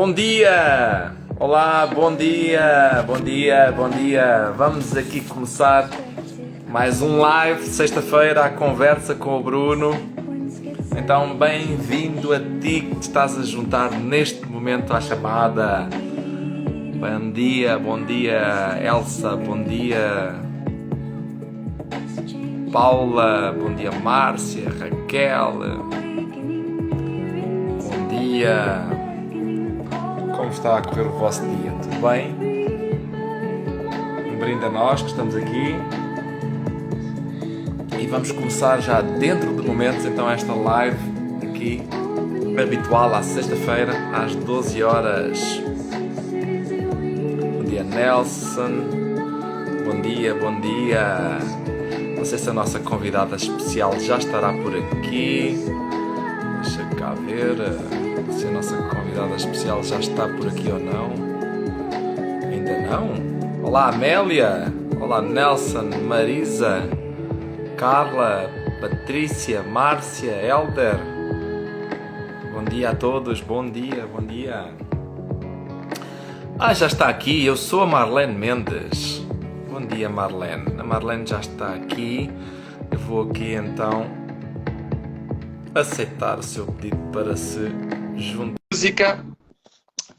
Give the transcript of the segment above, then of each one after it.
Bom dia! Olá, bom dia, bom dia, bom dia. Vamos aqui começar mais um live, sexta-feira, a conversa com o Bruno. Então, bem-vindo a ti que te estás a juntar neste momento à chamada. Bom dia, Elsa, bom dia, Paula, bom dia, Márcia, Raquel, bom dia. Como está a correr o vosso dia? Tudo bem? Um brinde a nós que estamos aqui. E vamos começar já dentro de momentos, então, esta live aqui, habitual à sexta-feira, às 12 horas. Bom dia, Nelson. Bom dia, bom dia. Não sei se a nossa convidada especial já estará por aqui. Deixa cá ver se a nossa convidada especial já está por aqui ou não. Ainda não? Olá, Amélia. Olá, Nelson, Marisa, Carla, Patrícia, Márcia, Helder. Bom dia a todos. Bom dia, bom dia. Já está aqui. Eu sou a Marlene Mendes. Bom dia, Marlene. A Marlene já está aqui. Eu vou aqui então aceitar o seu pedido para se juntar. Música.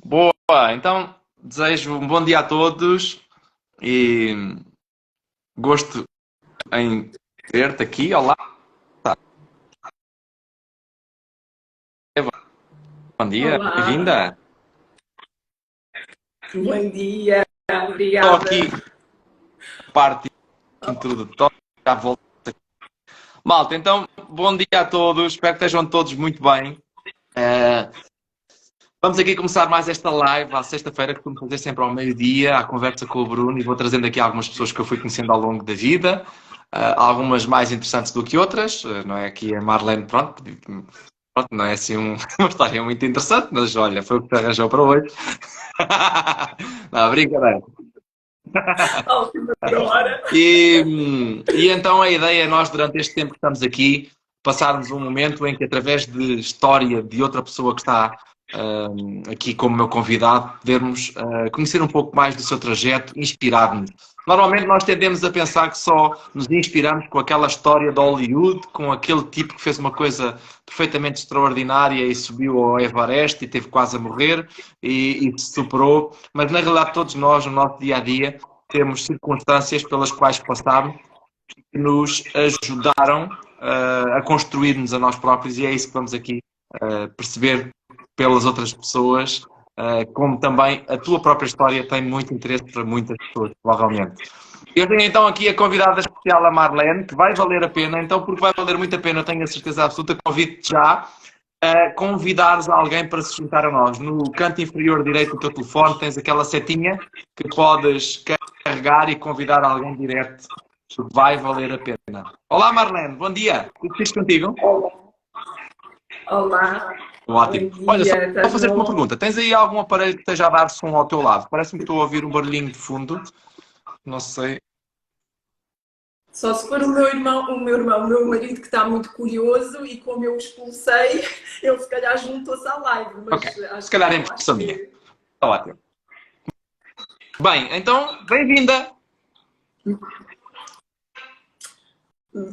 Boa. Então, desejo um bom dia a todos e gosto em ver-te aqui. Olá. Bom dia. Bem-vinda. Bom dia. Obrigada. Estou aqui. Parte introdutória. Já volto. Malta, então, bom dia a todos. Espero que estejam todos muito bem. Vamos aqui começar mais esta live à sexta-feira, que vamos fazer sempre ao meio-dia, a conversa com o Bruno, e vou trazendo aqui algumas pessoas que eu fui conhecendo ao longo da vida, algumas mais interessantes do que outras, não é? Aqui a Marlene, pronto, não é assim uma história muito interessante, mas olha, foi o que te arranjou para hoje. Não, brincadeira. E então a ideia é nós, durante este tempo que estamos aqui, passarmos um momento em que, através de história de outra pessoa que está aqui como meu convidado, podermos conhecer um pouco mais do seu trajeto, inspirar-nos. Normalmente nós tendemos a pensar que só nos inspiramos com aquela história de Hollywood, com aquele tipo que fez uma coisa perfeitamente extraordinária e subiu ao Everest e teve quase a morrer e se superou, mas na realidade todos nós, no nosso dia-a-dia, temos circunstâncias pelas quais passamos que nos ajudaram a construir-nos a nós próprios, e é isso que vamos aqui perceber pelas outras pessoas, como também a tua própria história tem muito interesse para muitas pessoas, provavelmente. Eu tenho então aqui a convidada especial, a Marlene, que vai valer a pena, então, porque vai valer muito a pena, eu tenho a certeza absoluta, convido-te já a convidares alguém para se juntar a nós. No canto inferior direito do teu telefone tens aquela setinha que podes carregar e convidar alguém direto, porque vai valer a pena. Olá, Marlene, bom dia, tudo fixe contigo? Olá. Ótimo. Olha, só vou fazer-te uma pergunta. Tens aí algum aparelho que esteja a dar som ao teu lado? Parece-me que estou a ouvir um barulhinho de fundo. Não sei. Só se for o meu marido, que está muito curioso, e como eu o expulsei, ele se calhar juntou-se à live. Mas Ok, se calhar é impressão minha. Está ótimo. Bem, então, bem-vinda.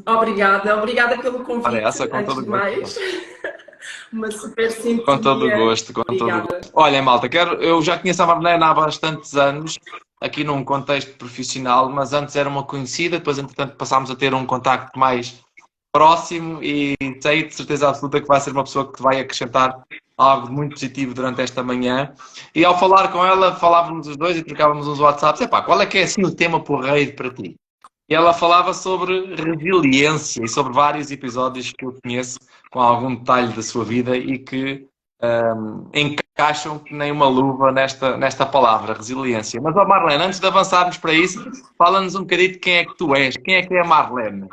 Obrigada pelo convite. Parece, com antes todo de o mais. gosto. Uma super simpatia. Com todo o gosto, com todo o gosto. Olha, malta, eu já conheço a Marlene há bastantes anos, aqui num contexto profissional, mas antes era uma conhecida, depois, entretanto, passámos a ter um contacto mais próximo e sei de certeza absoluta que vai ser uma pessoa que te vai acrescentar algo muito positivo durante esta manhã. E ao falar com ela, falávamos os dois e trocávamos uns WhatsApps. Epá, qual é que é assim o tema porreiro para ti? E ela falava sobre resiliência e sobre vários episódios que eu conheço com algum detalhe da sua vida e que encaixam que nem uma luva nesta palavra, resiliência. Mas, Marlene, antes de avançarmos para isso, fala-nos um bocadinho de quem é que tu és. Quem é a Marlene?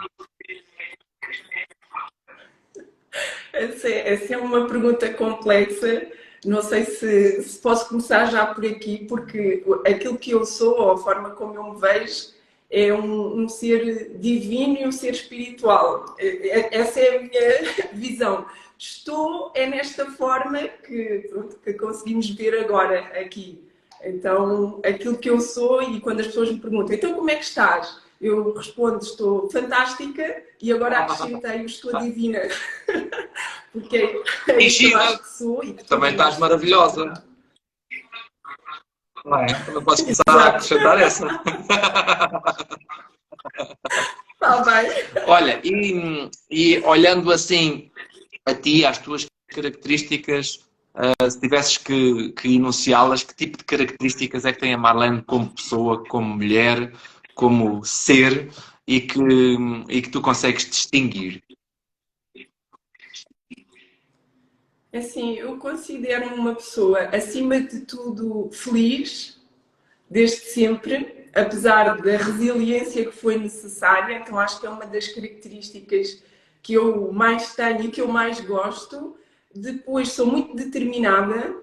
Essa é uma pergunta complexa. Não sei se posso começar já por aqui, porque aquilo que eu sou, ou a forma como eu me vejo, é um ser divino e um ser espiritual. Essa é a minha visão. estou é nesta forma que, pronto, que conseguimos ver agora aqui. Então, aquilo que eu sou, e quando as pessoas me perguntam, então como é que estás? Eu respondo, estou fantástica, e agora acrescentei, estou divina. Porque é E isso que eu Sheila, acho que sou e que também todos nós estás somos, na maravilhosa. verdade. Não é? Também posso começar a Exato. acrescentar essa. Está bem. Olha, e olhando assim a ti, às tuas características, se tivesses que enunciá-las, que tipo de características é que tem a Marlene como pessoa, como mulher, como ser e que tu consegues distinguir? Assim, eu considero-me uma pessoa, acima de tudo, feliz, desde sempre, apesar da resiliência que foi necessária. Então, acho que é uma das características que eu mais tenho e que eu mais gosto. Depois, sou muito determinada,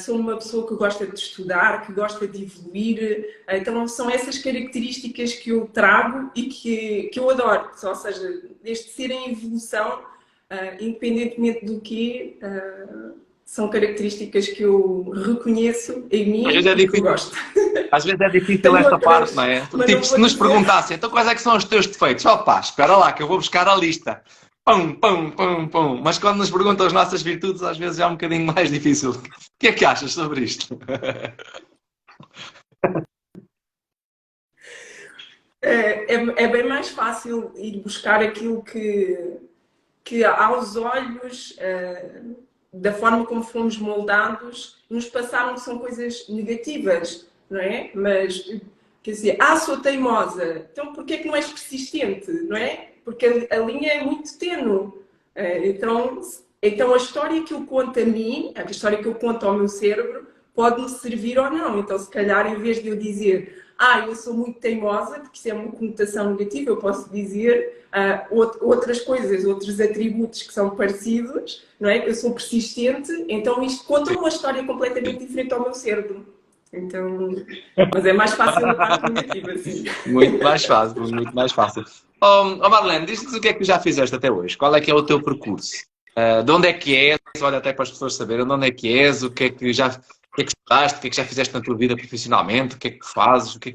sou uma pessoa que gosta de estudar, que gosta de evoluir. Então, são essas características que eu trago e que eu adoro. Ou seja, desde ser em evolução, independentemente do que. São características que eu reconheço em Às vezes mim é e que eu difícil, gosto. às vezes é difícil Tenho esta parte, não outras, é? mas Tipo, não se vou nos dizer. perguntassem, então quais é que são os teus defeitos? Opa, espera lá que eu vou buscar a lista. Pum, pum, pum, pum. Mas quando nos perguntam as nossas virtudes, às vezes é um bocadinho mais difícil. O que é que achas sobre isto? É bem mais fácil ir buscar aquilo que aos olhos, da forma como fomos moldados, nos passaram que são coisas negativas, não é? Mas, quer dizer, sou teimosa, então porquê é que não és persistente, não é? Porque a linha é muito ténue. Então a história que eu conto a mim, a história que eu conto ao meu cérebro, pode-me servir ou não. Então, se calhar, em vez de eu dizer eu sou muito teimosa, porque isso é uma conotação negativa, eu posso dizer outras coisas, outros atributos que são parecidos, não é? Eu sou persistente, então isto conta uma história completamente diferente ao meu cérebro. Então, mas é mais fácil a parte negativa, sim. Muito mais fácil, muito mais fácil. Marlene, diz-nos o que é que tu já fizeste até hoje. Qual é o teu percurso? De onde é que és? Olha, até para as pessoas saberem de onde é que és, o que é que já, o que é que estudaste, o que é que já fizeste na tua vida profissionalmente, o que é que fazes, o que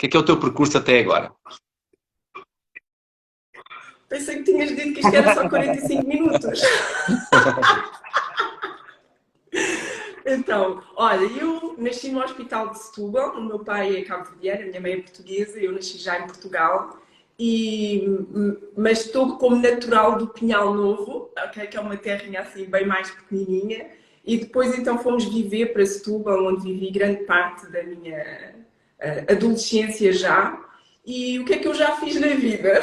é o teu percurso até agora? Pensei que tinhas dito que isto era só 45 minutos. Então, olha, eu nasci no Hospital de Setúbal, o meu pai é cabo-verdiano, a minha mãe é portuguesa, eu nasci já em Portugal, mas estou como natural do Pinhal Novo, okay, que é uma terrinha assim bem mais pequenininha, e depois então fomos viver para Setúbal, onde vivi grande parte da minha adolescência já. E o que é que eu já fiz na vida?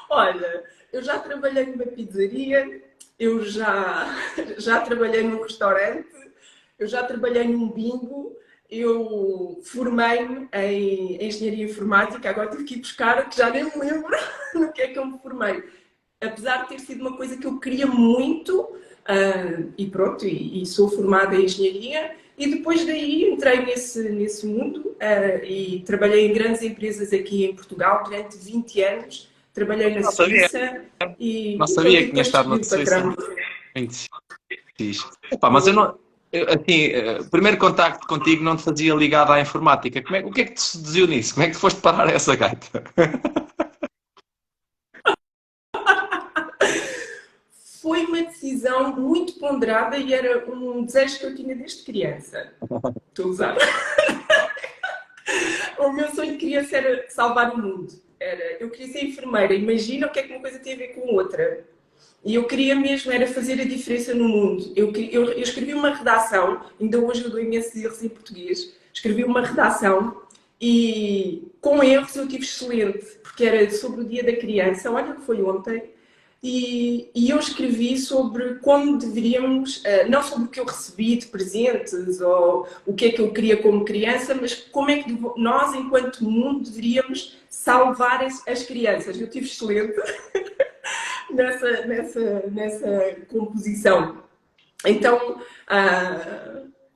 Olha, eu já trabalhei numa pizzaria, já trabalhei num restaurante, eu já trabalhei num bingo, eu formei-me em Engenharia Informática, agora tive que ir buscar, que já nem me lembro no que é que eu me formei. Apesar de ter sido uma coisa que eu queria muito, e pronto, e sou formada em Engenharia, e depois daí entrei nesse mundo e trabalhei em grandes empresas aqui em Portugal durante 20 anos. Trabalhei na Não sabia, Suíça não e pronto, sabia e que tinha depois estado na descobri o Suíça. patrão. Muito fixe. Epá, mas eu não. Assim, o primeiro contacto contigo não te fazia ligado à informática. O que é que te seduziu nisso? Como é que tu foste parar a essa gaita? Foi uma decisão muito ponderada e era um desejo que eu tinha desde criança. Estou a usar. O meu sonho de criança era salvar o mundo. Eu queria ser enfermeira. Imagina o que é que uma coisa tem a ver com outra. E eu queria mesmo era fazer a diferença no mundo. Eu escrevi uma redação, ainda hoje eu dou imensos erros em português. Escrevi uma redação e com erros eu tive excelente, porque era sobre o Dia da Criança, olha que foi ontem, e eu escrevi sobre como deveríamos, não sobre o que eu recebi de presentes ou o que é que eu queria como criança, mas como é que nós, enquanto mundo, deveríamos salvar as crianças. Eu tive excelente nessa composição. Então,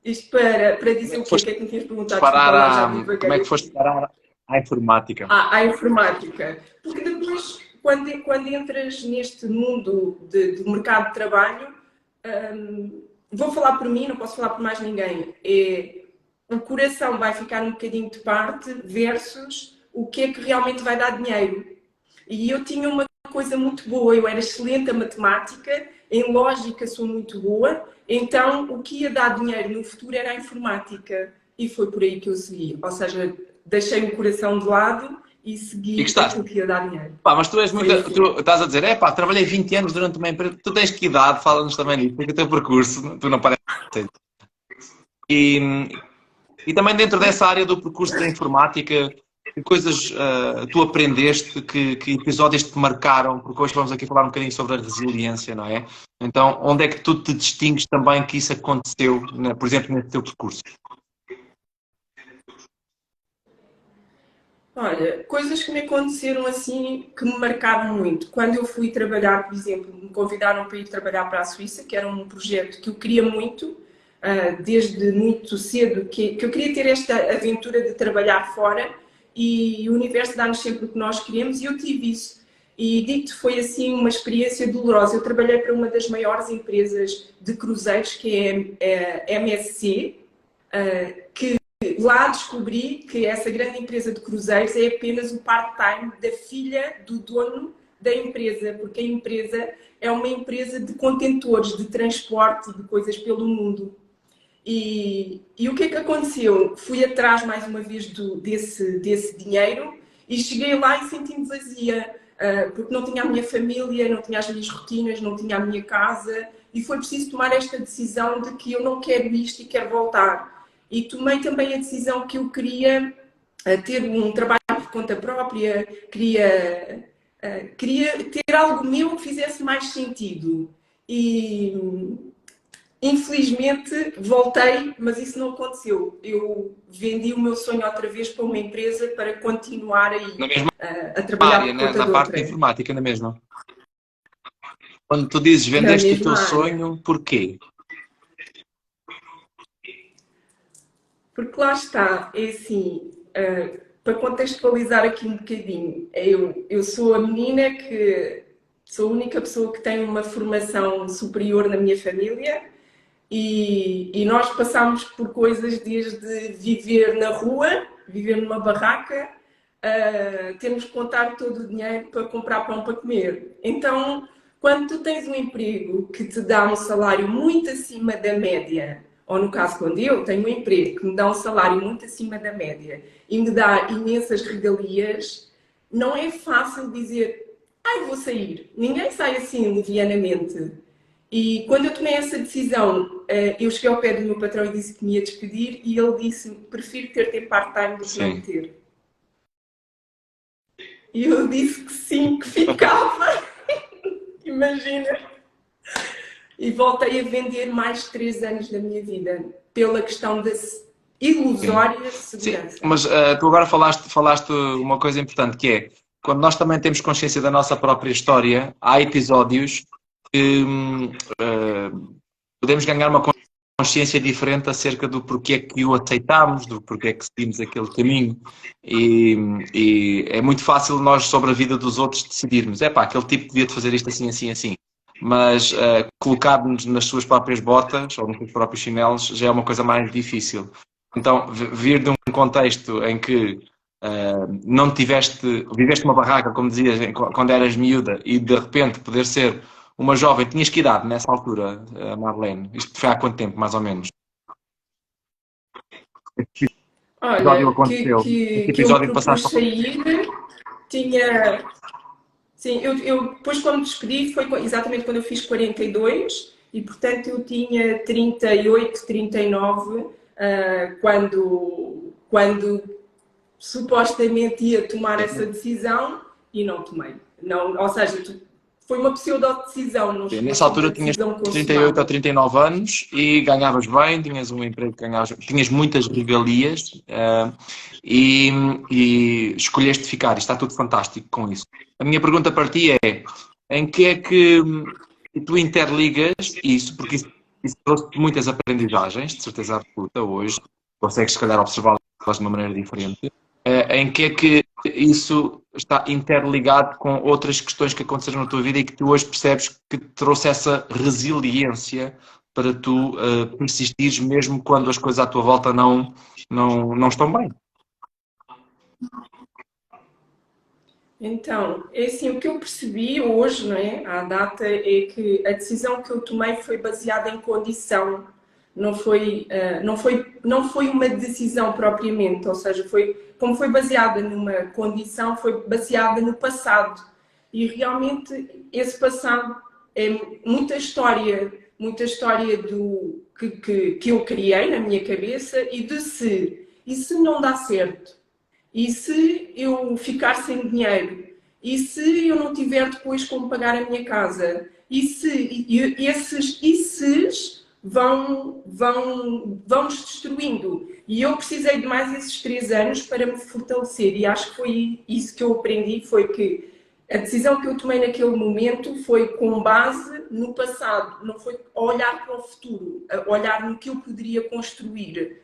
isto para Como dizer é o que quê? O foste que é que me tinhas perguntado? Desculpa parar lá, já como é divaguei que foste aqui. parar à informática? À informática. Porque depois, quando entras neste mundo do mercado de trabalho, vou falar por mim, não posso falar por mais ninguém, o coração vai ficar um bocadinho de parte versus o que é que realmente vai dar dinheiro. E eu tinha uma coisa muito boa, eu era excelente a matemática, em lógica sou muito boa, então o que ia dar dinheiro no futuro era a informática. E foi por aí que eu segui. Ou seja, deixei o coração de lado e segui aquilo que ia dar dinheiro. Pá, mas tu és muito. Tu estás a dizer, trabalhei 20 anos durante uma empresa. Tu tens que idade? Fala-nos também disso, porque o teu percurso, tu não pareces. E também dentro dessa área do percurso da informática, que coisas tu aprendeste, que episódios te marcaram? Porque hoje vamos aqui falar um bocadinho sobre a resiliência, não é? Então, onde é que tu te distingues também que isso aconteceu, por exemplo, nesse teu percurso? Olha, coisas que me aconteceram assim, que me marcaram muito. Quando eu fui trabalhar, por exemplo, me convidaram para ir trabalhar para a Suíça, que era um projeto que eu queria muito, desde muito cedo, que eu queria ter esta aventura de trabalhar fora e o universo dá-nos sempre o que nós queremos e eu tive isso. E digo-te, foi assim uma experiência dolorosa. Eu trabalhei para uma das maiores empresas de cruzeiros, que é a MSC, que lá descobri que essa grande empresa de cruzeiros é apenas o part-time da filha do dono da empresa, porque a empresa é uma empresa de contentores, de transporte, de coisas pelo mundo. E o que é que aconteceu? Fui atrás mais uma vez desse dinheiro e cheguei lá e senti-me vazia, porque não tinha a minha família, não tinha as minhas rotinas, não tinha a minha casa e foi preciso tomar esta decisão de que eu não quero isto e quero voltar. E tomei também a decisão que eu queria ter um trabalho por conta própria, queria ter algo meu que fizesse mais sentido. E infelizmente voltei, mas isso não aconteceu. Eu vendi o meu sonho outra vez para uma empresa para continuar aí na mesma a trabalhar área, por conta na de parte outra. da informática, na mesma. Quando tu dizes vendeste o teu sonho, porquê? Porque lá está, é assim, para contextualizar aqui um bocadinho, eu sou a menina que sou a única pessoa que tem uma formação superior na minha família e nós passámos por coisas desde viver na rua, viver numa barraca, termos que contar todo o dinheiro para comprar pão para comer. Então, quando tu tens um emprego que te dá um salário muito acima da média, ou no caso quando eu tenho um emprego que me dá um salário muito acima da média e me dá imensas regalias, não é fácil dizer, vou sair. Ninguém sai assim levianamente. E quando eu tomei essa decisão, eu cheguei ao pé do meu patrão e disse que me ia despedir e ele disse, prefiro ter part-time do que não ter. E eu disse que sim, que ficava. Imagina. E voltei a vender mais de 3 anos da minha vida, pela questão da ilusória segurança. Sim, mas tu agora falaste uma coisa importante, que é, quando nós também temos consciência da nossa própria história, há episódios que podemos ganhar uma consciência diferente acerca do porquê é que o aceitámos, do porquê é que seguimos aquele caminho. E é muito fácil nós, sobre a vida dos outros, decidirmos, aquele tipo devia de fazer isto assim, assim, assim. Mas colocar-nos nas suas próprias botas ou nos seus próprios chinelos já é uma coisa mais difícil. Então, vir de um contexto em que não viveste uma barraca, como dizias, quando eras miúda, e de repente poder ser uma jovem, tinhas que idade nessa altura, Marlene? Isto foi há quanto tempo, mais ou menos? Olha, que eu me propus sair, tinha... Sim, eu depois quando me despedi foi exatamente quando eu fiz 42 e portanto eu tinha 38, 39 quando supostamente ia tomar essa decisão e não tomei. Não, ou seja, foi uma pseudo-decisão. Nessa altura tinhas 38 ou 39 anos e ganhavas bem, tinhas um emprego que tinhas muitas regalias e escolheste ficar. E está tudo fantástico com isso. A minha pergunta para ti é, em que é que tu interligas isso, porque isso trouxe muitas aprendizagens, de certeza absoluta, hoje, consegues se calhar observá-las de uma maneira diferente. em que é que isso está interligado com outras questões que aconteceram na tua vida e que tu hoje percebes que te trouxe essa resiliência para tu persistires mesmo quando as coisas à tua volta não estão bem? Então, é assim, o que eu percebi hoje, não é, à data, é que a decisão que eu tomei foi baseada em condição, não foi uma decisão propriamente, ou seja, como foi baseada numa condição, foi baseada no passado. E realmente esse passado é muita história que eu criei na minha cabeça e se não dá certo? E se eu ficar sem dinheiro? E se eu não tiver depois como pagar a minha casa? E esses e ses vão-nos destruindo. E eu precisei de mais esses 3 anos para me fortalecer. E acho que foi isso que eu aprendi, foi que a decisão que eu tomei naquele momento foi com base no passado, não foi olhar para o futuro, olhar no que eu poderia construir.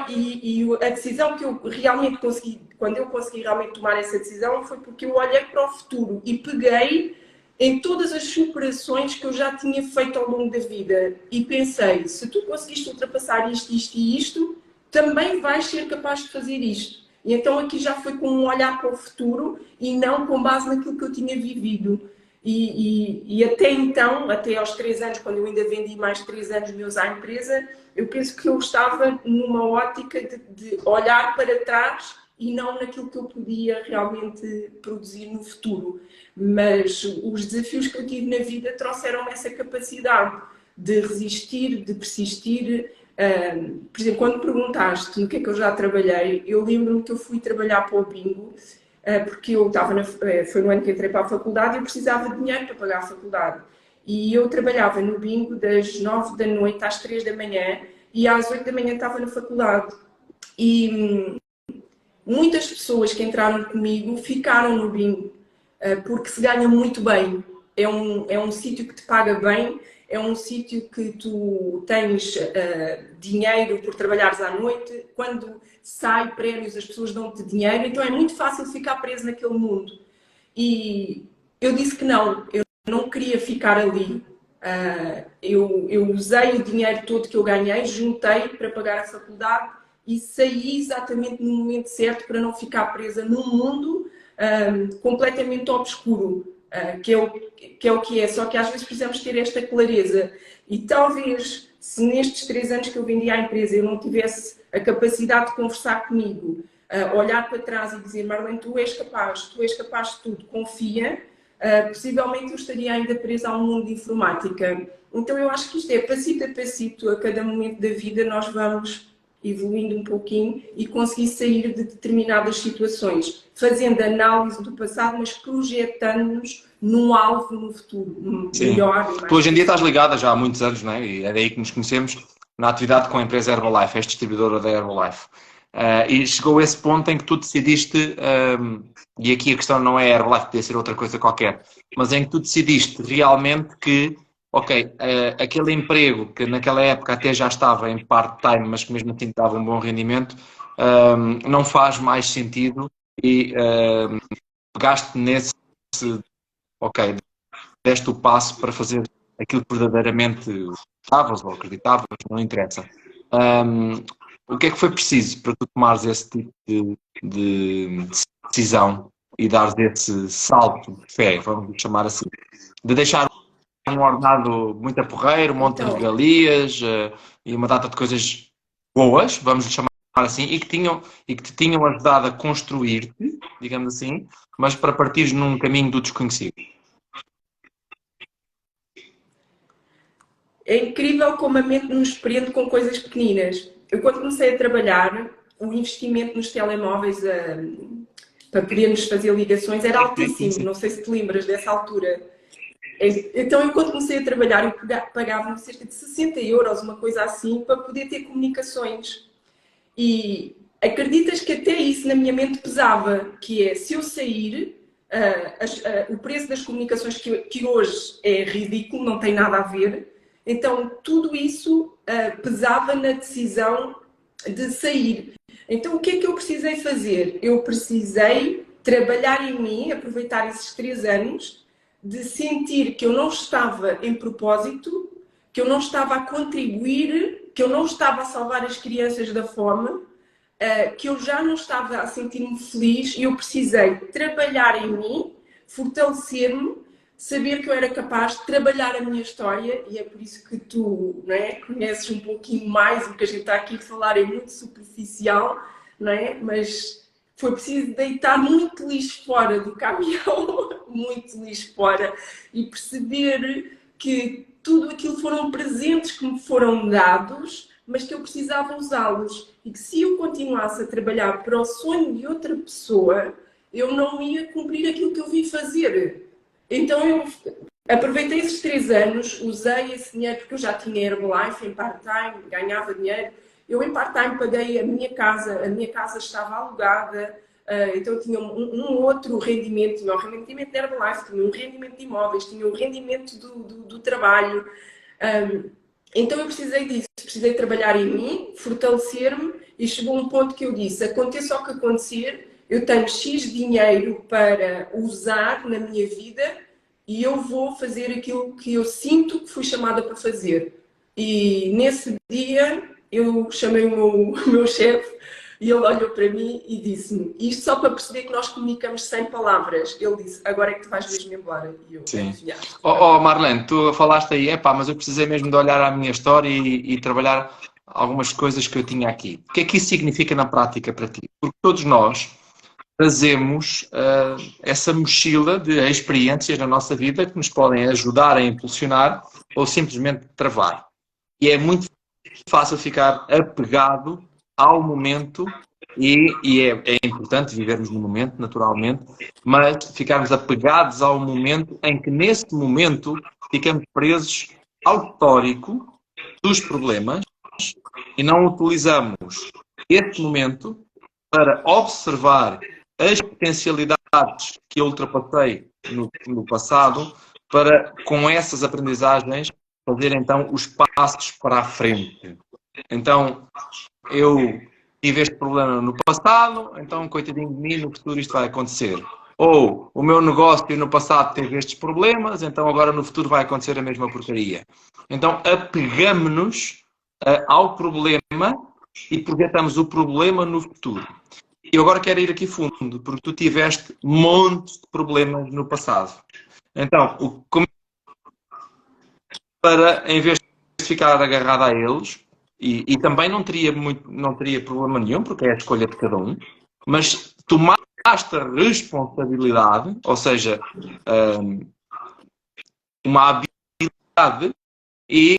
E a decisão que eu realmente consegui, quando eu consegui realmente tomar essa decisão, foi porque eu olhei para o futuro e peguei em todas as superações que eu já tinha feito ao longo da vida e pensei, se tu conseguiste ultrapassar isto, isto e isto, também vais ser capaz de fazer isto. E então aqui já foi com um olhar para o futuro e não com base naquilo que eu tinha vivido. E até então, até aos 3 anos, quando eu ainda vendi mais de 3 anos meus à empresa, eu penso que eu estava numa ótica de olhar para trás e não naquilo que eu podia realmente produzir no futuro. Mas os desafios que eu tive na vida trouxeram-me essa capacidade de resistir, de persistir. Por exemplo, quando perguntaste no que é que eu já trabalhei, eu lembro-me que eu fui trabalhar para o Bingo, porque eu estava foi no ano que entrei para a faculdade e eu precisava de dinheiro para pagar a faculdade. E eu trabalhava no Bingo das 9 da noite às 3 da manhã e às 8 da manhã estava na faculdade. E muitas pessoas que entraram comigo ficaram no Bingo, porque se ganha muito bem. É um sítio que te paga bem, é um sítio que tu tens dinheiro por trabalhares à noite. Quando sai prémios, as pessoas dão-te dinheiro, então é muito fácil ficar preso naquele mundo. E eu disse que não, eu não queria ficar ali. Eu usei o dinheiro todo que eu ganhei, juntei para pagar a faculdade e saí exatamente no momento certo para não ficar presa num mundo completamente obscuro, que é o que é. Só que às vezes precisamos ter esta clareza. E talvez, se nestes 3 anos que eu vendi à empresa eu não tivesse a capacidade de conversar comigo, olhar para trás e dizer, Marlene, tu és capaz de tudo, confia, possivelmente eu estaria ainda presa a um mundo de informática. Então eu acho que isto é passito a passito, a cada momento da vida nós vamos evoluindo um pouquinho e conseguir sair de determinadas situações, fazendo análise do passado, mas projetando-nos num alvo no futuro, melhor. Sim. Tu hoje em dia estás ligada já há muitos anos, não é? E é daí que nos conhecemos, na atividade com a empresa Herbalife, és distribuidora da Herbalife. E chegou esse ponto em que tu decidiste, e aqui a questão não é Herbalife, podia ser outra coisa qualquer, mas em que tu decidiste realmente que, ok, aquele emprego que naquela época até já estava em part-time, mas que mesmo assim dava um bom rendimento, não faz mais sentido e pegaste nesse, ok, deste o passo para fazer aquilo que verdadeiramente estavas ou acreditavas, não interessa. O que é que foi preciso para tu tomares esse tipo de decisão e dares esse salto de fé, vamos chamar assim, de deixar um ordenado muito aporreiro, um monte de regalias e uma data de coisas boas, vamos chamar assim, e que te tinham ajudado a construir-te, digamos assim, mas para partires num caminho do desconhecido? É incrível como a mente nos prende com coisas pequeninas. Eu, quando comecei a trabalhar, o investimento nos telemóveis para podermos fazer ligações era altíssimo. Não sei se te lembras dessa altura. Então, eu, quando comecei a trabalhar, eu pagava cerca de 60 euros, uma coisa assim, para poder ter comunicações. E acreditas que até isso na minha mente pesava, que é, se eu sair, o preço das comunicações que hoje é ridículo, não tem nada a ver. Então, tudo isso pesava na decisão de sair. Então, o que é que eu precisei fazer? Eu precisei trabalhar em mim, aproveitar esses 3 anos, de sentir que eu não estava em propósito, que eu não estava a contribuir, que eu não estava a salvar as crianças da fome, que eu já não estava a sentir-me feliz e eu precisei trabalhar em mim, fortalecer-me, saber que eu era capaz de trabalhar a minha história, e é por isso que tu, não é, conheces um pouquinho mais. O que a gente está aqui a falar é muito superficial, não é? Mas foi preciso deitar muito lixo fora do caminhão, muito lixo fora, e perceber que tudo aquilo foram presentes que me foram dados, mas que eu precisava usá-los, e que se eu continuasse a trabalhar para o sonho de outra pessoa, eu não ia cumprir aquilo que eu vim fazer. Então eu aproveitei esses 3 anos, usei esse dinheiro, porque eu já tinha Herbalife em part-time, ganhava dinheiro. Eu em part-time paguei a minha casa estava alugada, então tinha um outro rendimento, tinha um rendimento de Herbalife, tinha um rendimento de imóveis, tinha um rendimento do trabalho. Então eu precisei disso, precisei trabalhar em mim, fortalecer-me, e chegou um ponto que eu disse, aconteça o que acontecer, eu tenho X dinheiro para usar na minha vida e eu vou fazer aquilo que eu sinto que fui chamada para fazer. E nesse dia eu chamei o meu chefe e ele olhou para mim e disse-me, isto só para perceber que nós comunicamos sem palavras. Ele disse, agora é que tu vais mesmo embora. E eu, Sim. Oh, Marlene, tu falaste aí, mas eu precisei mesmo de olhar à minha história e trabalhar algumas coisas que eu tinha aqui. O que é que isso significa na prática para ti? Porque todos nós trazemos essa mochila de experiências na nossa vida que nos podem ajudar a impulsionar ou simplesmente travar. E é muito fácil ficar apegado ao momento e é importante vivermos no momento, naturalmente, mas ficarmos apegados ao momento em que, nesse momento, ficamos presos ao histórico dos problemas e não utilizamos esse momento para observar as potencialidades que eu ultrapassei no passado, para, com essas aprendizagens, fazer então os passos para a frente. Então, eu tive este problema no passado, então, coitadinho de mim, no futuro isto vai acontecer. Ou, o meu negócio no passado teve estes problemas, então agora no futuro vai acontecer a mesma porcaria. Então, apegamos-nos ao problema e projetamos o problema no futuro. E agora quero ir aqui fundo, porque tu tiveste montes de problemas no passado. Então, para, em vez de ficar agarrado a eles, e também não teria problema nenhum, porque é a escolha de cada um, mas tomaste a responsabilidade, ou seja, uma habilidade, e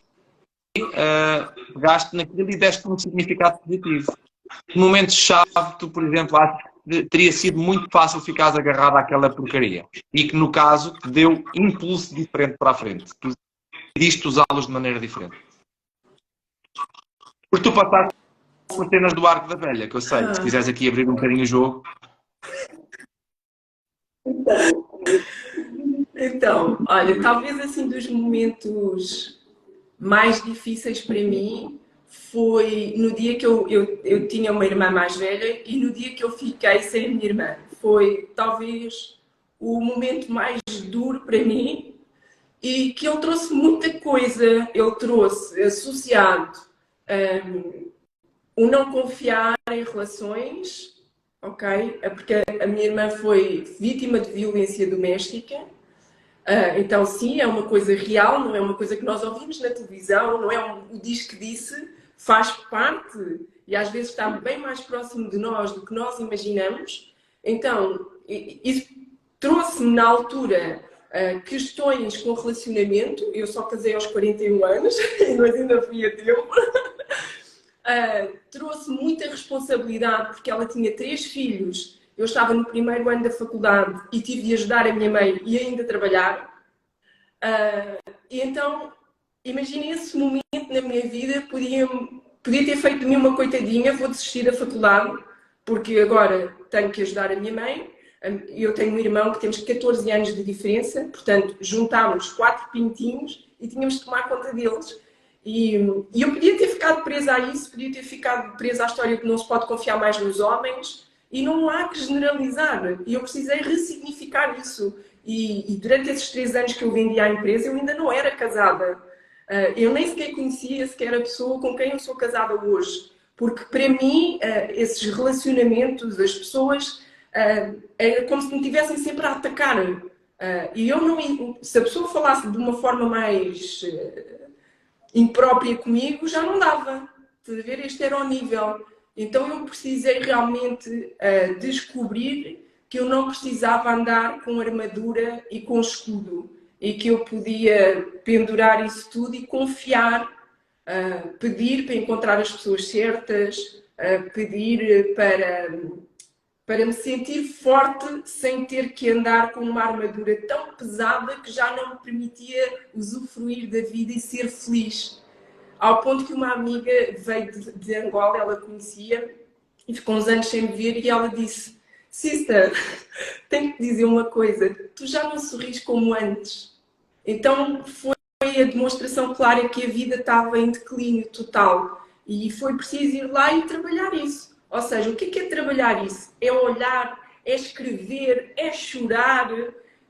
pegaste naquilo e deste um significado positivo. No momento-chave, tu, por exemplo, acho que teria sido muito fácil ficares agarrado àquela porcaria. E que, no caso, te deu impulso diferente para a frente. Tu decidiste usá-los de maneira diferente. Porque tu passaste por cenas do Arco da Velha, que eu sei. Se quiseres aqui abrir um bocadinho o jogo. Então, olha, talvez assim dos momentos mais difíceis para mim foi no dia que eu tinha uma irmã mais velha e no dia que eu fiquei sem a minha irmã. Foi talvez o momento mais duro para mim e que ele trouxe muita coisa. Ele trouxe associado o não confiar em relações, ok? Porque a minha irmã foi vítima de violência doméstica. Então, sim, é uma coisa real, não é uma coisa que nós ouvimos na televisão, não é o diz que disse, faz parte e às vezes está bem mais próximo de nós do que nós imaginamos. Então, isso trouxe-me na altura questões com relacionamento. Eu só casei aos 41 anos, mas ainda fui a tempo. Trouxe muita responsabilidade porque ela tinha 3 filhos. Eu estava no primeiro ano da faculdade e tive de ajudar a minha mãe e ainda trabalhar. E então, imaginem esse momento na minha vida, podia ter feito de mim uma coitadinha, vou desistir da faculdade, porque agora tenho que ajudar a minha mãe. Eu tenho um irmão que temos 14 anos de diferença, portanto, juntámos 4 pintinhos e tínhamos de tomar conta deles. E eu podia ter ficado presa a isso, podia ter ficado presa à história que não se pode confiar mais nos homens, e não há que generalizar. E eu precisei ressignificar isso. E durante esses 3 anos que eu vendi à empresa, eu ainda não era casada. Eu nem sequer conhecia sequer a pessoa com quem eu sou casada hoje. Porque para mim, esses relacionamentos, as pessoas, é como se me estivessem sempre a atacar. E eu não, se a pessoa falasse de uma forma mais imprópria comigo, já não dava. Estás a ver? Este era o nível. Então eu precisei realmente descobrir que eu não precisava andar com armadura e com escudo e que eu podia pendurar isso tudo e confiar, pedir para encontrar as pessoas certas, pedir para me sentir forte sem ter que andar com uma armadura tão pesada que já não me permitia usufruir da vida e ser feliz. Ao ponto que uma amiga veio de Angola, ela conhecia, e ficou uns anos sem me ver, e ela disse: Sister, tenho que te dizer uma coisa, tu já não sorris como antes. Então foi a demonstração clara que a vida estava em declínio total. E foi preciso ir lá e trabalhar isso. Ou seja, o que é trabalhar isso? É olhar, é escrever, é chorar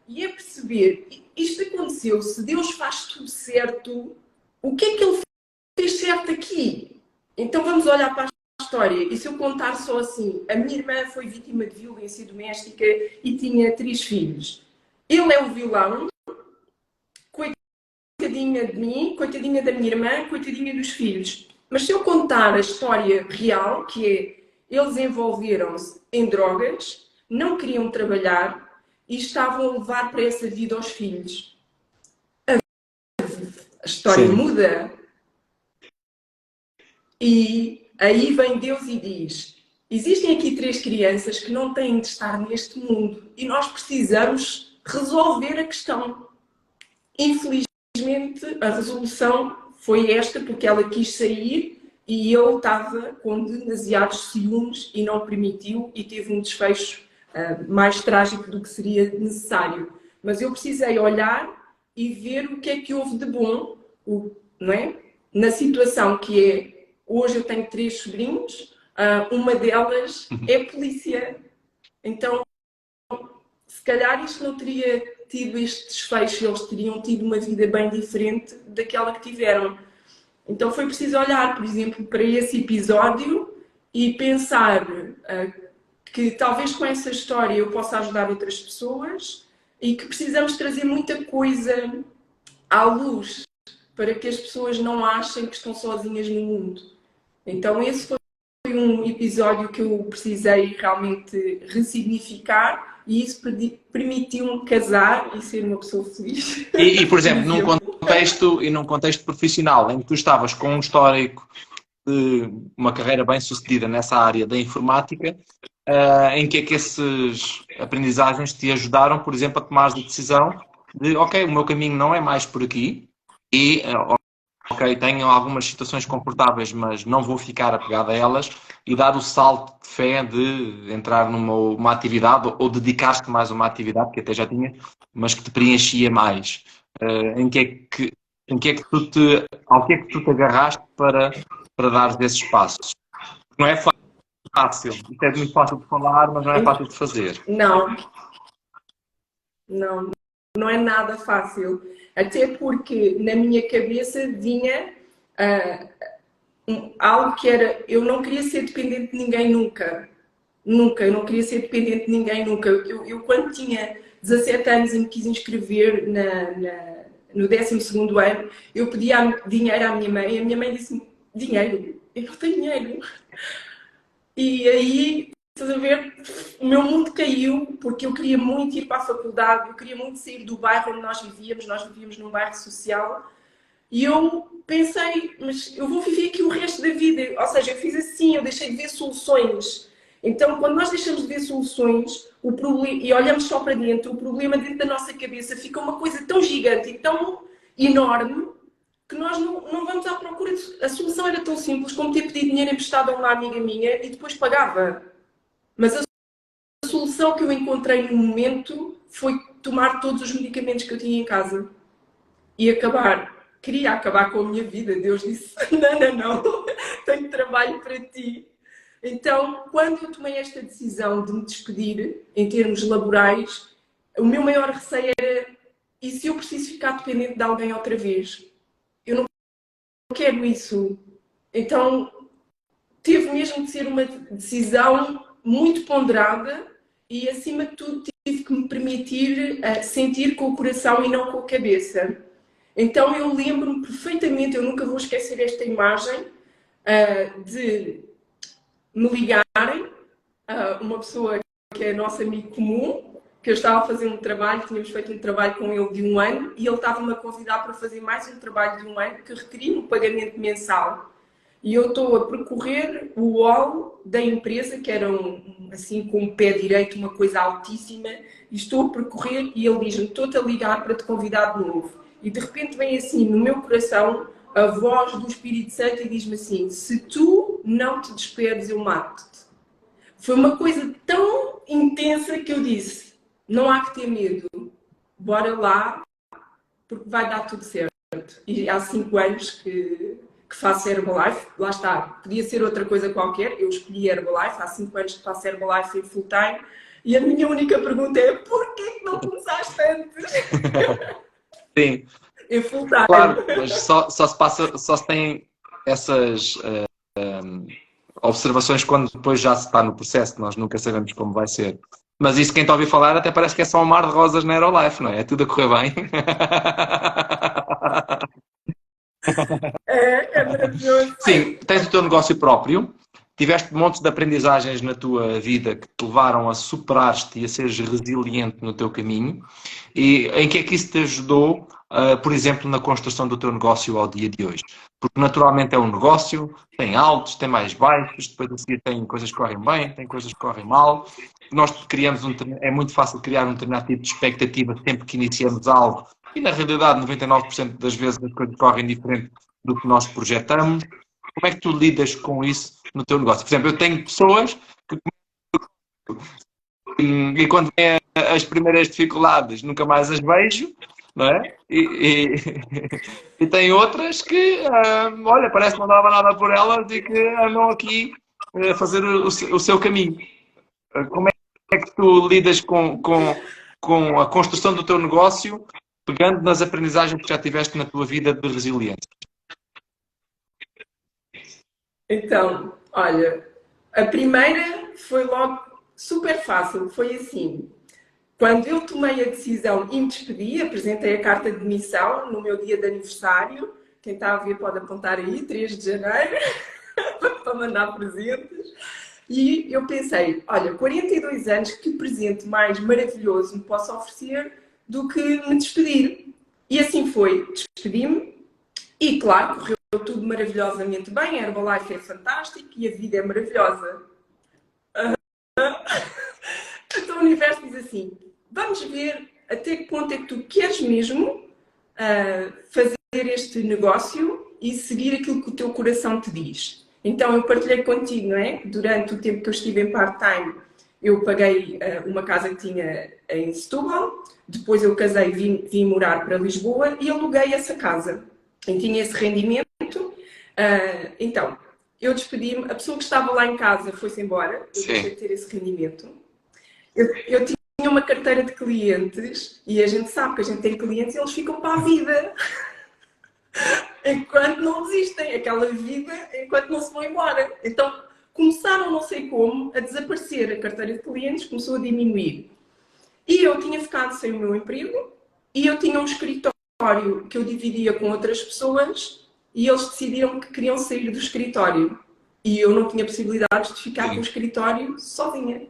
e é perceber, isto aconteceu, se Deus faz tudo certo, o que é que Ele fez certo aqui? Então vamos olhar para a história. E se eu contar só assim, a minha irmã foi vítima de violência doméstica e tinha 3 filhos. Ele é o vilão, coitadinha de mim, coitadinha da minha irmã, coitadinha dos filhos. Mas se eu contar a história real, que é, eles envolveram-se em drogas, não queriam trabalhar e estavam a levar para essa vida aos filhos. A história Sim. muda. E aí vem Deus e diz: existem aqui 3 crianças que não têm de estar neste mundo e nós precisamos resolver a questão. Infelizmente, a resolução foi esta, porque ela quis sair e eu estava com demasiados ciúmes e não permitiu, e teve um desfecho mais trágico do que seria necessário. Mas eu precisei olhar e ver o que é que houve de bom, não é? Na situação que é. Hoje eu tenho 3 sobrinhos, uma delas é polícia. Então, se calhar isto não teria tido este desfecho, eles teriam tido uma vida bem diferente daquela que tiveram. Então foi preciso olhar, por exemplo, para esse episódio e pensar que talvez com essa história eu possa ajudar outras pessoas e que precisamos trazer muita coisa à luz para que as pessoas não achem que estão sozinhas no mundo. Então esse foi um episódio que eu precisei realmente ressignificar e isso permitiu-me casar e ser uma pessoa feliz. Por exemplo, num contexto profissional em que tu estavas com um histórico de uma carreira bem sucedida nessa área da informática, em que é que essas aprendizagens te ajudaram, por exemplo, a tomar a decisão de, ok, o meu caminho não é mais por aqui e, ok, tenho algumas situações confortáveis, mas não vou ficar apegado a elas e dar o salto de fé de entrar numa atividade ou dedicar-te mais a uma atividade que até já tinha, mas que te preenchia mais. Em que é que ao que é que tu te agarraste para dar esses passos? Não é fácil. Isto é muito fácil de falar, mas não é fácil de fazer. Não, não, não é nada fácil. Até porque na minha cabeça vinha algo que era, eu não queria ser dependente de ninguém nunca. Nunca, eu não queria ser dependente de ninguém nunca. Eu quando tinha 17 anos e me quis inscrever no 12º ano, eu pedia dinheiro à minha mãe e a minha mãe disse-me: dinheiro? Eu não tenho dinheiro. E aí, estás a ver, o meu mundo caiu porque eu queria muito ir para a faculdade, eu queria muito sair do bairro onde nós vivíamos num bairro social. E eu pensei, mas eu vou viver aqui o resto da vida. Ou seja, eu fiz assim, eu deixei de ver soluções. Então, quando nós deixamos de ver soluções e olhamos só para dentro, o problema dentro da nossa cabeça fica uma coisa tão gigante e tão enorme que nós não vamos à procura. A solução era tão simples como ter pedido dinheiro emprestado a uma amiga minha e depois pagava. Mas a solução que eu encontrei no momento foi tomar todos os medicamentos que eu tinha em casa e acabar. queria acabar com a minha vida. Deus disse, não, tenho trabalho para ti. Então, quando eu tomei esta decisão de me despedir, em termos laborais, o meu maior receio era, e se eu preciso ficar dependente de alguém outra vez? Eu não quero isso. Então, teve mesmo de ser uma decisão muito ponderada e, acima de tudo, tive que me permitir sentir com o coração e não com a cabeça. Então, eu lembro-me perfeitamente, eu nunca vou esquecer esta imagem, de me ligarem, uma pessoa que é nosso amigo comum, que eu estava a fazer um trabalho, tínhamos feito um trabalho com ele de 1 ano, e ele estava-me a convidar para fazer mais um trabalho de 1 ano que requeria um pagamento mensal. E eu estou a percorrer o hall da empresa, que era assim com o pé direito, uma coisa altíssima, e estou a percorrer e ele diz-me, estou-te a ligar para te convidar de novo. E de repente vem assim no meu coração a voz do Espírito Santo e diz-me assim, se tu não te despedes, eu mato-te. Foi uma coisa tão intensa que eu disse, não há que ter medo, bora lá, porque vai dar tudo certo. E há 5 anos que faço Herbalife, lá está, podia ser outra coisa qualquer, eu escolhi Herbalife, há 5 anos que faço Herbalife em full time, e a minha única pergunta é, porquê que não começaste antes? Sim. Em full time. Claro, mas só se tem essas observações quando depois já se está no processo, nós nunca sabemos como vai ser. Mas isso, quem está a ouvir falar, até parece que é só um mar de rosas na Herbalife, não é? É tudo a correr bem. É maravilhoso. Sim, tens o teu negócio próprio, tiveste montes de aprendizagens na tua vida que te levaram a superar-te e a seres resiliente no teu caminho. E em que é que isso te ajudou, por exemplo, na construção do teu negócio ao dia de hoje? Porque naturalmente é um negócio, tem altos, tem mais baixos, depois a seguir tem coisas que correm bem, tem coisas que correm mal. Nós criamos é muito fácil criar um determinado tipo de expectativa sempre que iniciamos algo e na realidade 99% das vezes as coisas correm diferente do que nós projetamos. Como é que tu lidas com isso no teu negócio? Por exemplo, eu tenho pessoas que e quando vêm as primeiras dificuldades nunca mais as vejo, não é? E tem outras que, olha, parece que não dava nada por elas e que andam aqui a fazer o seu caminho. Como é que tu lidas com a construção do teu negócio, pegando nas aprendizagens que já tiveste na tua vida de resiliência? Então, olha, a primeira foi logo super fácil, foi assim. Quando eu tomei a decisão e me despedi, apresentei a carta de demissão no meu dia de aniversário, quem está a ver pode apontar aí, 3 de janeiro, para mandar presentes. E eu pensei, olha, 42 anos, que presente mais maravilhoso me posso oferecer do que me despedir. E assim foi, despedi-me e, claro, correu tudo maravilhosamente bem, a Herbalife é fantástico e a vida é maravilhosa. Então o universo diz assim, vamos ver até que ponto é que tu queres mesmo fazer este negócio e seguir aquilo que o teu coração te diz. Então eu partilhei contigo, não é? Durante o tempo que eu estive em part-time, eu paguei uma casa que tinha em Setúbal, depois eu casei, vim morar para Lisboa e aluguei essa casa. E tinha esse rendimento. Então, eu despedi-me, a pessoa que estava lá em casa foi-se embora, eu deixei de ter esse rendimento. Eu tinha uma carteira de clientes e a gente sabe que a gente tem clientes e eles ficam para a vida. Enquanto não desistem, aquela vida enquanto não se vão embora. Então, começaram, não sei como, a desaparecer. A carteira de clientes começou a diminuir. E eu tinha ficado sem o meu emprego e eu tinha um escritório que eu dividia com outras pessoas e eles decidiram que queriam sair do escritório. E eu não tinha possibilidades de ficar com o escritório sozinha.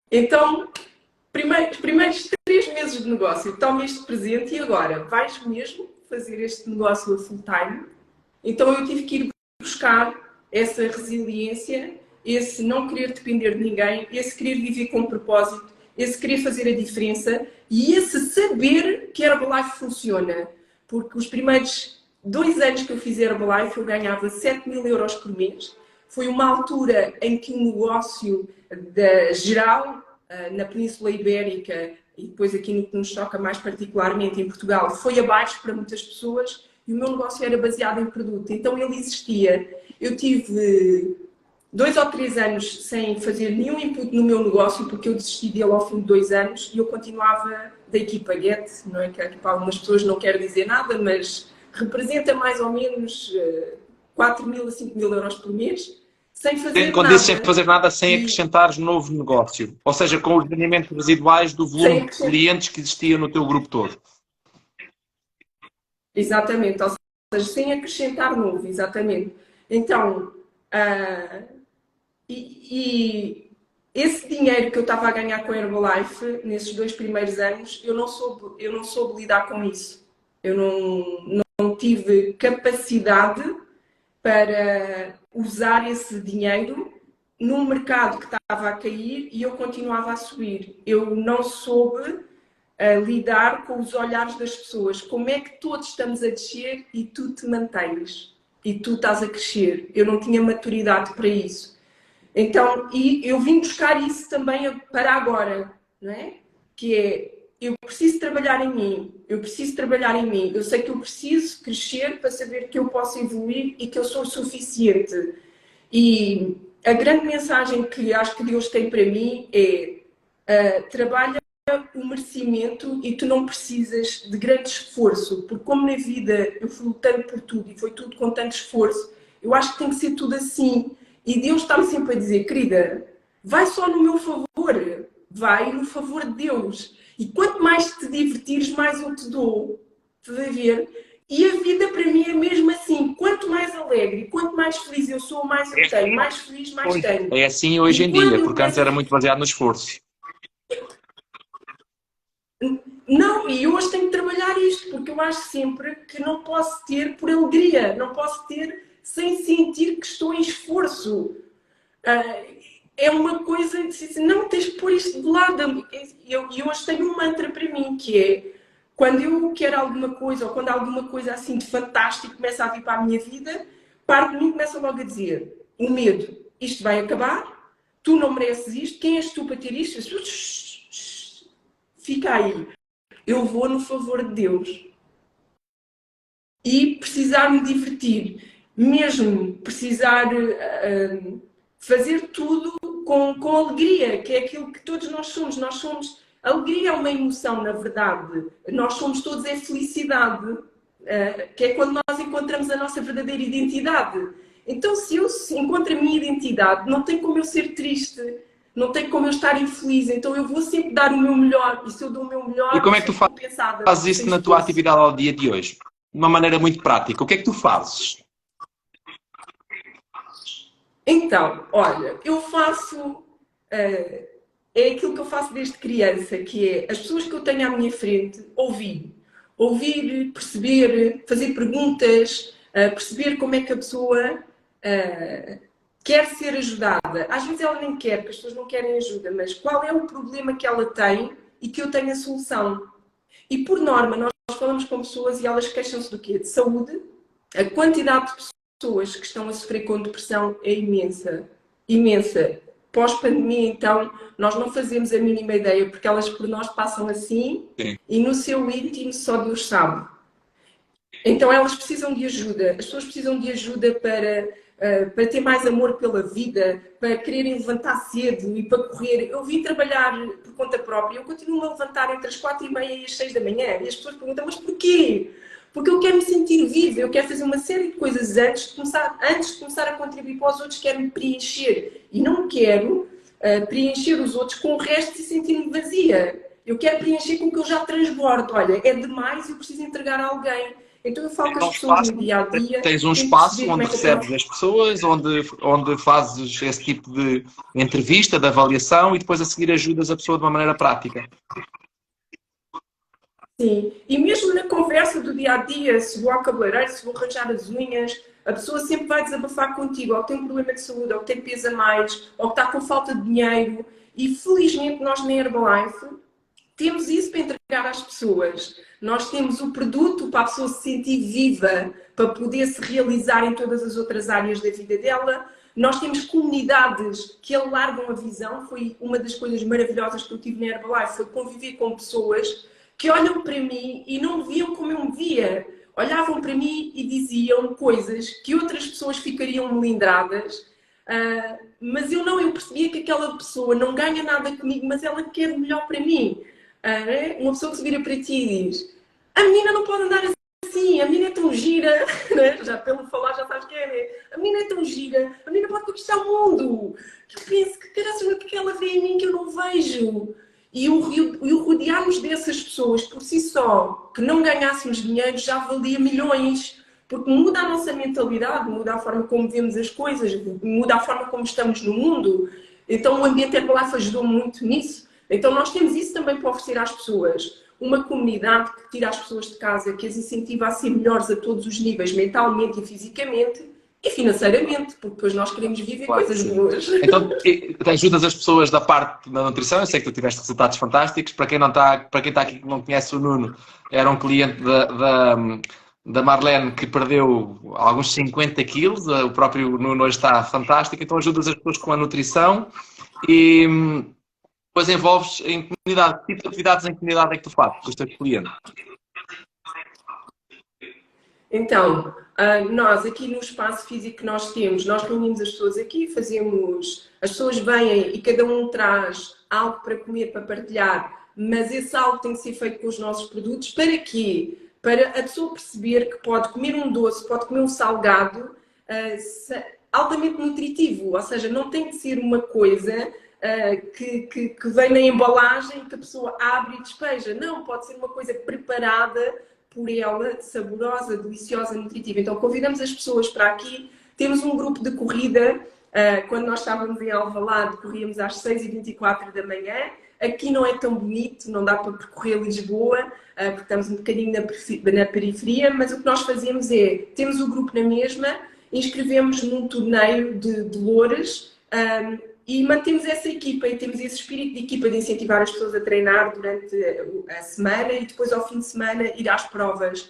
Então, os primeiros 3 meses de negócio, toma este presente e agora vais mesmo fazer este negócio a full time. Então eu tive que ir buscar essa resiliência, esse não querer depender de ninguém, esse querer viver com propósito, esse querer fazer a diferença e esse saber que a Herbalife funciona. Porque os primeiros 2 anos que eu fiz Herbalife eu ganhava 7.000 euros por mês. Foi uma altura em que o negócio geral na Península Ibérica e depois aqui no que nos toca mais particularmente em Portugal, foi abaixo para muitas pessoas e o meu negócio era baseado em produto. Então ele existia. Eu tive 2 ou 3 anos sem fazer nenhum input no meu negócio, porque eu desisti dele ao fim de 2 anos e eu continuava da equipa Get, não é? Que para algumas pessoas não quer dizer nada, mas representa mais ou menos 4.000 a 5.000 euros por mês, sem fazer Quando nada. dizes sem fazer nada, sem acrescentares novo negócio. Ou seja, com os rendimentos residuais do volume de clientes que existia no teu grupo todo. Exatamente, ou seja, sem acrescentar novo, exatamente. Então, e esse dinheiro que eu estava a ganhar com a Herbalife, nesses 2 primeiros anos, eu não soube lidar com isso. Eu não tive capacidade para usar esse dinheiro num mercado que estava a cair e eu continuava a subir. Eu não soube lidar com os olhares das pessoas. Como é que todos estamos a descer e tu te mantens? E tu estás a crescer? Eu não tinha maturidade para isso. Então, e eu vim buscar isso também para agora, não é? Que é, eu preciso trabalhar em mim, eu preciso trabalhar em mim. Eu sei que eu preciso crescer para saber que eu posso evoluir e que eu sou suficiente. E a grande mensagem que acho que Deus tem para mim é trabalha o merecimento e tu não precisas de grande esforço, porque como na vida eu fui lutando por tudo e foi tudo com tanto esforço, eu acho que tem que ser tudo assim. E Deus está-me sempre a dizer, querida, vai só no meu favor, vai no favor de Deus. E quanto mais te divertires, mais eu te dou. Estás a ver? E a vida para mim é mesmo assim. Quanto mais alegre, quanto mais feliz eu sou, mais eu tenho. Mais feliz, mais tenho. É assim hoje em dia, porque antes era muito baseado no esforço. Não, e hoje tenho que trabalhar isto, porque eu acho sempre que não posso ter por alegria, não posso ter sem sentir que estou em esforço. É uma coisa de não tens de pôr isto de lado. E eu hoje tenho um mantra para mim, que é quando eu quero alguma coisa, ou quando alguma coisa assim de fantástico começa a vir para a minha vida, parte de mim começa logo a dizer, o medo, isto vai acabar, tu não mereces isto, quem és tu para ter isto? Fica aí. Eu vou no favor de Deus. E precisar me divertir, mesmo precisar fazer tudo com alegria, que é aquilo que todos nós somos. A alegria é uma emoção, na verdade. Nós somos todos é felicidade, que é quando nós encontramos a nossa verdadeira identidade. Então, se eu encontro a minha identidade, não tem como eu ser triste, não tem como eu estar infeliz. Então, eu vou sempre dar o meu melhor. E se eu dou o meu melhor, e como é que tu fazes isso na tua atividade ao dia de hoje? De uma maneira muito prática. O que é que tu fazes? Então, olha, eu faço... é aquilo que eu faço desde criança, que é as pessoas que eu tenho à minha frente, ouvir, perceber, fazer perguntas, perceber como é que a pessoa quer ser ajudada. Às vezes ela nem quer, porque as pessoas não querem ajuda, mas qual é o problema que ela tem e que eu tenho a solução. E por norma, nós falamos com pessoas e elas queixam-se do quê? De saúde. A quantidade de pessoas que estão a sofrer com depressão é imensa. Imensa. Pós-pandemia, então, nós não fazemos a mínima ideia, porque elas por nós passam assim. Sim. E no seu íntimo só Deus sabe. Então elas precisam de ajuda. As pessoas precisam de ajuda para ter mais amor pela vida, para quererem levantar cedo e para correr. Eu vim trabalhar por conta própria, eu continuo a levantar entre as 4h30 e as 6 da manhã. E as pessoas perguntam, mas porquê? Porque eu quero me sentir viva, eu quero fazer uma série de coisas antes de começar a contribuir para os outros, quero me preencher. E não quero preencher os outros com o resto e sentir-me vazia. Eu quero preencher com o que eu já transbordo. Olha, é demais, eu preciso entregar a alguém. Então eu falo com as pessoas no dia a dia. Tens um espaço onde recebes as pessoas, onde fazes esse tipo de entrevista, de avaliação e depois a seguir ajudas a pessoa de uma maneira prática. Sim, e mesmo na conversa do dia a dia, se vou ao cabeleireiro, se vou arranjar as unhas, a pessoa sempre vai desabafar contigo, ou que tem um problema de saúde, ou que tem peso a mais, ou que está com falta de dinheiro. E felizmente nós na Herbalife temos isso para entregar às pessoas. Nós temos o produto para a pessoa se sentir viva, para poder se realizar em todas as outras áreas da vida dela. Nós temos comunidades que alargam a visão. Foi uma das coisas maravilhosas que eu tive na Herbalife, foi conviver com pessoas que olham para mim e não me viam como eu me via. Olhavam para mim e diziam coisas que outras pessoas ficariam melindradas, mas eu percebia que aquela pessoa não ganha nada comigo, mas ela quer o melhor para mim. Uma pessoa que se vira para ti e diz: a menina não pode andar assim, a menina é tão gira, né? Já pelo falar já sabes quem é, né? A menina é tão gira, a menina pode conquistar o mundo. Eu penso, que caraças, o que ela vê em mim que eu não vejo? E o rodearmos dessas pessoas por si só, que não ganhássemos dinheiro, já valia milhões. Porque muda a nossa mentalidade, muda a forma como vemos as coisas, muda a forma como estamos no mundo. Então o ambiente Herbalife ajudou muito nisso. Então nós temos isso também para oferecer às pessoas. Uma comunidade que tira as pessoas de casa, que as incentiva a ser melhores a todos os níveis, mentalmente e fisicamente e financeiramente, porque depois nós queremos viver Claro, coisas sim. boas. Então, te ajudas as pessoas da parte da nutrição. Eu sei que tu tiveste resultados fantásticos. Para quem está aqui que não conhece o Nuno, era um cliente da Marlene que perdeu alguns 50 quilos. O próprio Nuno hoje está fantástico. Então, ajudas as pessoas com a nutrição e depois envolves em comunidade. Que tipo de atividades em comunidade é que tu fazes com os teus clientes? Então, nós aqui no espaço físico que nós temos, nós reunimos as pessoas aqui, as pessoas vêm e cada um traz algo para comer, para partilhar, mas esse algo tem que ser feito com os nossos produtos. Para quê? Para a pessoa perceber que pode comer um doce, pode comer um salgado altamente nutritivo, ou seja, não tem que ser uma coisa que vem na embalagem que a pessoa abre e despeja. Não, pode ser uma coisa preparada por ela, saborosa, deliciosa, nutritiva. Então convidamos as pessoas para aqui. Temos um grupo de corrida. Quando nós estávamos em Alvalade, corríamos às 6h24 da manhã. Aqui não é tão bonito, não dá para percorrer Lisboa, porque estamos um bocadinho na periferia, mas o que nós fazemos é, temos o grupo na mesma, inscrevemos num torneio de louras, e mantemos essa equipa e temos esse espírito de equipa de incentivar as pessoas a treinar durante a semana e depois ao fim de semana ir às provas.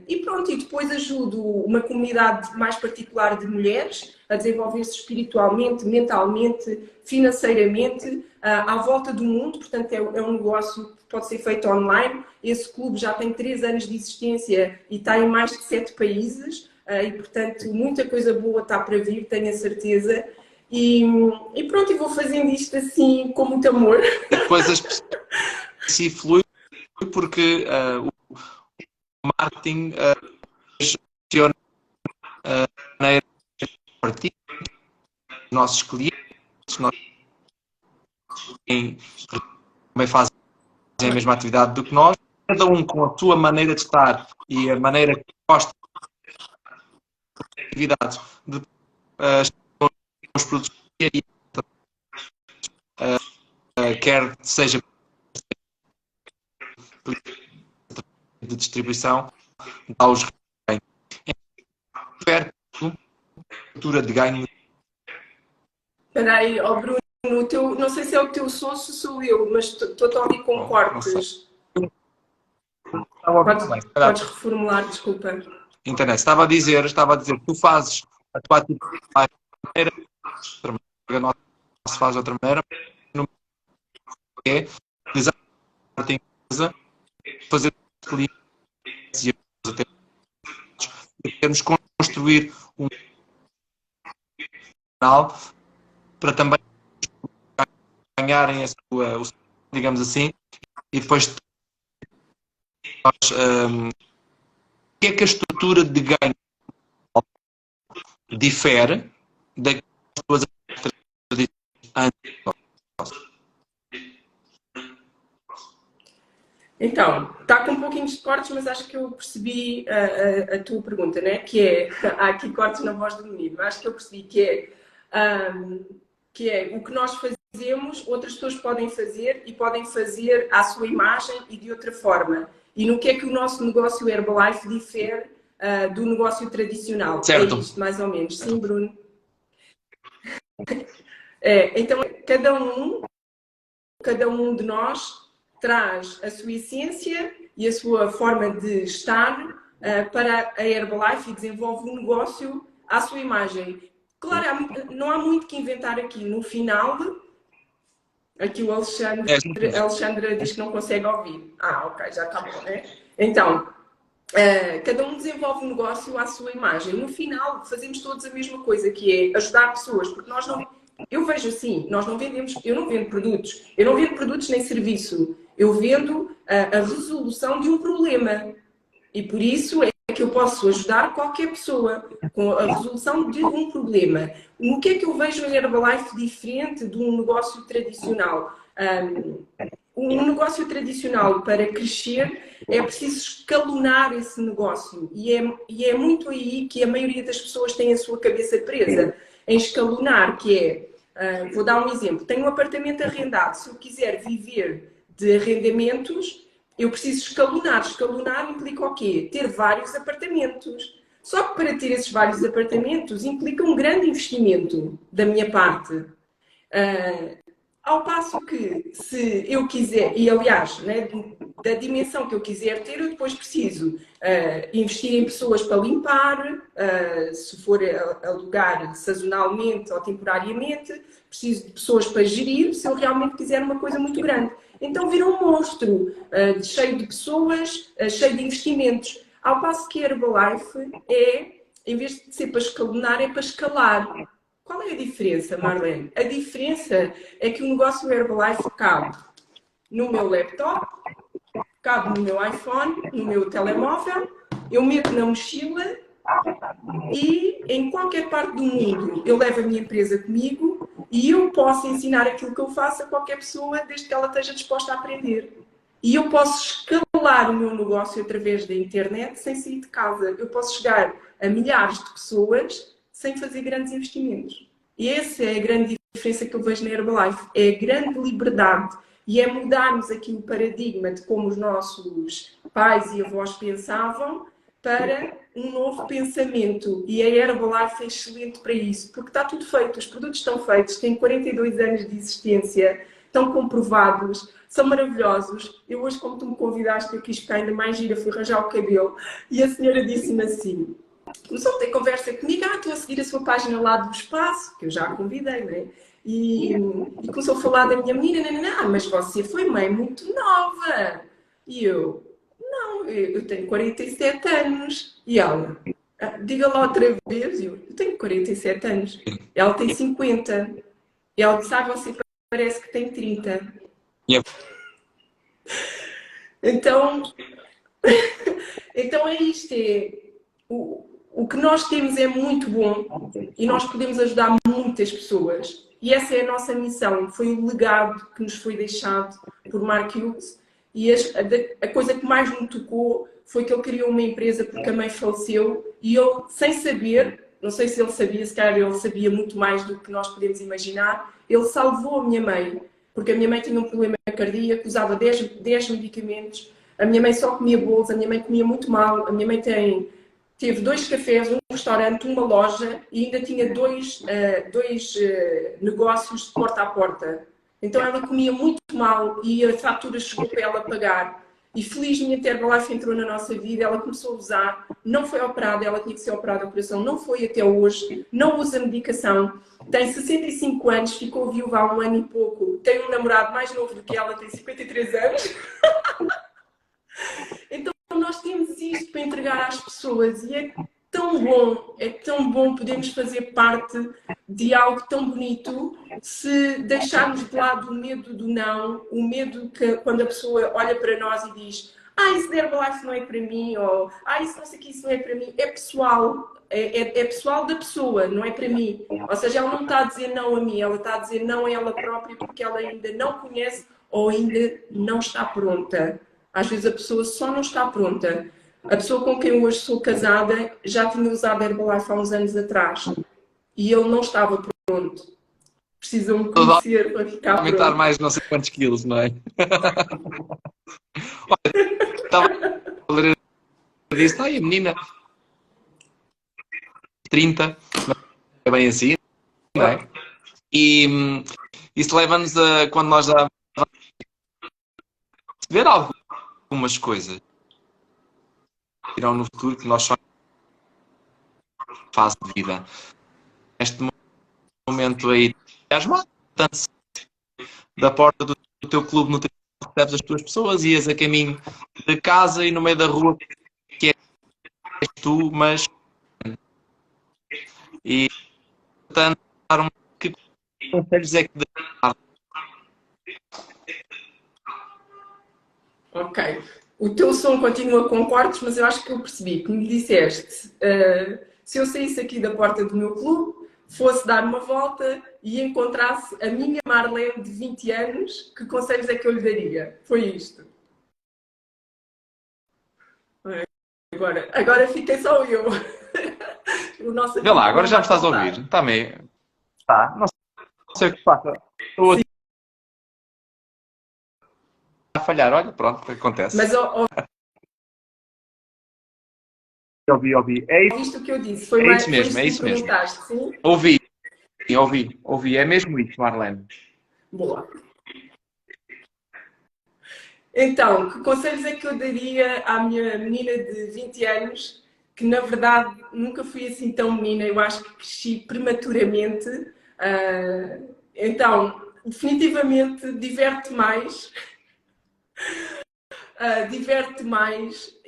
E pronto, e depois ajudo uma comunidade mais particular de mulheres a desenvolver-se espiritualmente, mentalmente, financeiramente, à volta do mundo. Portanto, é um negócio que pode ser feito online. Esse clube já tem 3 anos de existência e está em mais de 7 países. E, portanto, muita coisa boa está para vir, tenho a certeza. E pronto, eu vou fazendo isto assim com muito amor. Depois as pessoas se flui porque o marketing funciona na partir dos nossos clientes, nós também fazem a mesma atividade do que nós, cada um com a sua maneira de estar e a maneira que gosta de atividades de os produtos quer seja de distribuição, dá os ganhos. Cultura de ganho. Espera aí, Bruno, não sei se é o teu som, se sou eu, mas estou a ouvir com cortes. Podes reformular, desculpa. Internet. Estava a dizer que tu fazes a tua atividade de outra maneira, não se faz de outra maneira, é utilizar a empresa, fazer clientes e termos construir um canal para também ganharem a sua, digamos assim, e depois o que é que a estrutura de ganho difere das suas Então, está com um pouquinho de cortes, mas acho que eu percebi a tua pergunta, né? Que é, há aqui cortes na voz do menino, acho que eu percebi que é o que nós fazemos, outras pessoas podem fazer e podem fazer à sua imagem e de outra forma. E no que é que o nosso negócio Herbalife difere do negócio tradicional? Certo. É isto, mais ou menos. Sim, Bruno? Então, cada um de nós traz a sua essência e a sua forma de estar para a Herbalife e desenvolve um negócio à sua imagem. Claro, não há muito que inventar aqui. No final, aqui o Alexandre diz que não consegue ouvir. Ok, já está bom, né? Então, cada um desenvolve um negócio à sua imagem. No final, fazemos todos a mesma coisa, que é ajudar pessoas, porque nós não... Eu vejo assim, nós não vendemos... Eu não vendo produtos nem serviço. Eu vendo a resolução de um problema. E por isso é que eu posso ajudar qualquer pessoa com a resolução de um problema. O que é que eu vejo em Herbalife diferente de um negócio tradicional? Um negócio tradicional, para crescer, é preciso escalonar esse negócio. E é muito aí que a maioria das pessoas tem a sua cabeça presa. Em escalonar, que é... vou dar um exemplo. Tenho um apartamento arrendado. Se eu quiser viver de arrendamentos, eu preciso escalonar. Escalonar implica o quê? Ter vários apartamentos. Só que para ter esses vários apartamentos implica um grande investimento da minha parte. Ao passo que, se eu quiser, e aliás, né, da dimensão que eu quiser ter, eu depois preciso investir em pessoas para limpar, se for alugar sazonalmente ou temporariamente, preciso de pessoas para gerir, se eu realmente quiser uma coisa muito grande. Então vira um monstro, cheio de pessoas, cheio de investimentos. Ao passo que a Herbalife em vez de ser para escalonar, é para escalar. Qual é a diferença, Marlene? A diferença é que o negócio Herbalife cabe no meu laptop, cabe no meu iPhone, no meu telemóvel, eu meto na mochila e em qualquer parte do mundo eu levo a minha empresa comigo e eu posso ensinar aquilo que eu faço a qualquer pessoa desde que ela esteja disposta a aprender. E eu posso escalar o meu negócio através da internet sem sair de casa. Eu posso chegar a milhares de pessoas sem fazer grandes investimentos. E essa é a grande diferença que eu vejo na Herbalife. É a grande liberdade e é mudarmos aqui o paradigma de como os nossos pais e avós pensavam para um novo pensamento. E a Herbalife é excelente para isso, porque está tudo feito, os produtos estão feitos, têm 42 anos de existência, estão comprovados, são maravilhosos. Eu hoje, como tu me convidaste, eu quis ficar ainda mais gira, fui arranjar o cabelo e a senhora disse-me assim... Começou a ter conversa comigo, estou a seguir a sua página lá do espaço, que eu já a convidei, não é? E começou a falar da minha menina, mas você foi mãe muito nova. E eu, não, eu tenho 47 anos. E ela, diga lá outra vez, eu tenho 47 anos. Ela tem 50. E ela disse, você parece que tem 30. Yep. Então é isto, o que nós temos é muito bom e nós podemos ajudar muitas pessoas. E essa é a nossa missão. Foi o legado que nos foi deixado por Mark Hughes. E a coisa que mais me tocou foi que ele criou uma empresa porque a mãe faleceu e ele, sem saber, não sei se ele sabia, se calhar ele sabia muito mais do que nós podemos imaginar, ele salvou a minha mãe, porque a minha mãe tinha um problema cardíaco, usava 10 medicamentos, a minha mãe só comia bolos, a minha mãe comia muito mal, a minha mãe teve 2 cafés, um restaurante, uma loja e ainda tinha dois negócios de porta a porta. Então ela comia muito mal e a fatura chegou para ela pagar. E felizmente a Herbalife entrou na nossa vida, ela começou a usar, não foi operada, ela tinha que ser operada a coração, não foi até hoje, não usa medicação, tem 65 anos, ficou viúva há 1 ano e pouco, tem um namorado mais novo do que ela, tem 53 anos. Então nós temos isto para entregar às pessoas e é tão bom podermos fazer parte de algo tão bonito se deixarmos de lado o medo do não, o medo que quando a pessoa olha para nós e diz isso de Herbalife não é para mim, ou isso não sei o que, isso não é para mim, é pessoal, é pessoal da pessoa, não é para mim. Ou seja, ela não está a dizer não a mim, ela está a dizer não a ela própria porque ela ainda não conhece ou ainda não está pronta. Às vezes a pessoa só não está pronta. A pessoa com quem hoje sou casada já tinha usado Herbalife há uns anos atrás e ele não estava pronto. Precisam-me conhecer para ficar pronto. Aumentar mais não sei quantos quilos, não é? Olha, estava a ler disso, a menina 30, não é bem assim, não é? E isso leva-nos a, quando nós já ver algumas coisas. irão no futuro, que nós só fase de vida. Neste momento aí, tanto da porta do teu clube no recebes as tuas pessoas, ias a caminho de casa e no meio da rua que és tu, mas e portanto que conselhos é que dá? Ok. O teu som continua com cortes, mas eu acho que eu percebi que me disseste se eu saísse aqui da porta do meu clube, fosse dar uma volta e encontrasse a minha Marlene de 20 anos, que conselhos é que eu lhe daria? Foi isto. Agora fiquei só eu. O nosso Vê lá, agora já me vai estás a voltar. ouvir. Está meio. Tá, não sei o que passa. Estou a falhar, olha, pronto, acontece. Mas Ouvi. É isso, ouviste o que eu disse? é isso Foi mesmo, isto é que me isso mesmo. perguntaste, sim? Ouvi. É mesmo isso, Marlene. Boa. Então, que conselhos é que eu daria à minha menina de 20 anos, que na verdade nunca fui assim tão menina, eu acho que cresci prematuramente. Então, definitivamente diverte mais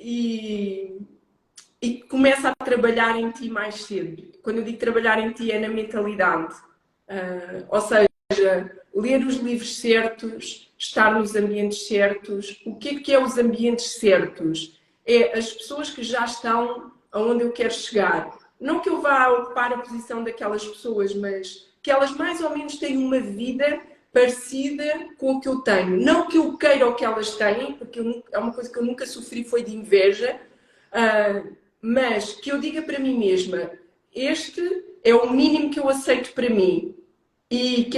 e começa a trabalhar em ti mais cedo. Quando eu digo trabalhar em ti é na mentalidade. Ou seja, ler os livros certos, estar nos ambientes certos. O que é os ambientes certos? É as pessoas que já estão aonde eu quero chegar. Não que eu vá ocupar a posição daquelas pessoas, mas que elas mais ou menos têm uma vida parecida com o que eu tenho. Não que eu queira o que elas têm, porque é uma coisa que eu nunca sofri, foi de inveja, mas que eu diga para mim mesma, este é o mínimo que eu aceito para mim e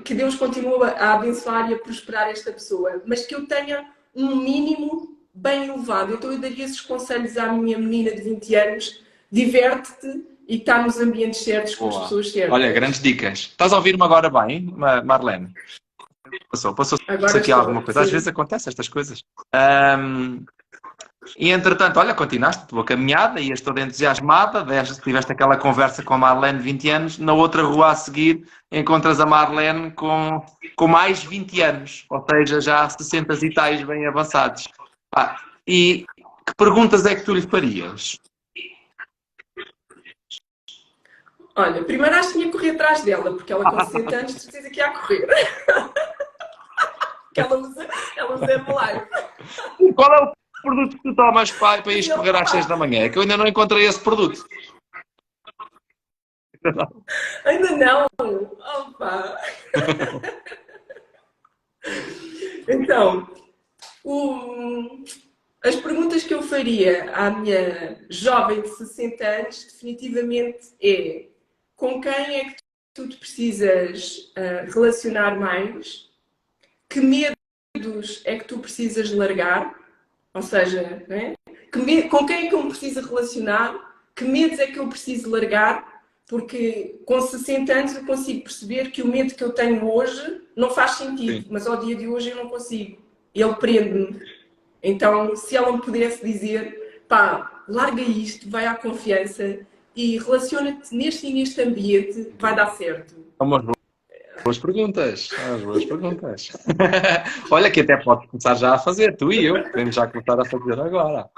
que Deus continue a abençoar e a prosperar esta pessoa, mas que eu tenha um mínimo bem elevado. Então eu daria esses conselhos à minha menina de 20 anos, diverte-te e está nos ambientes certos com as Boa. pessoas certas. Olha, grandes dicas. Estás a ouvir-me agora bem, Marlene? Passou-se Agora aqui alguma estou, coisa. Às sim. vezes acontece estas coisas. E entretanto, olha, continuaste a tua caminhada, ias toda entusiasmada, tiveste aquela conversa com a Marlene de 20 anos, na outra rua a seguir encontras a Marlene com mais 20 anos, ou seja, já 60 e tais bem avançados. E que perguntas é que tu lhe farias? Olha, primeiro acho que tinha que correr atrás dela, porque ela com 60 anos de certeza que ia correr. Que ela usa Herbalife. Qual é o produto que tu tomas para ir correr às 6 da manhã? É que eu ainda não encontrei esse produto. Ainda não? Opa! Então, as perguntas que eu faria à minha jovem de 60 anos, definitivamente é com quem é que tu te precisas relacionar mais? Que medos é que tu precisas largar? Ou seja, né? Com quem é que eu me preciso relacionar? Que medos é que eu preciso largar? Porque com 60 anos eu consigo perceber que o medo que eu tenho hoje não faz sentido, mas ao dia de hoje eu não consigo. Ele prende-me. Então, se ela me pudesse dizer, pá, larga isto, vai à confiança e relaciona-te neste e neste ambiente, vai dar certo. Umas boas perguntas. Umas boas perguntas. Olha, que até podes começar já a fazer, tu e eu. Podemos já começar a fazer agora.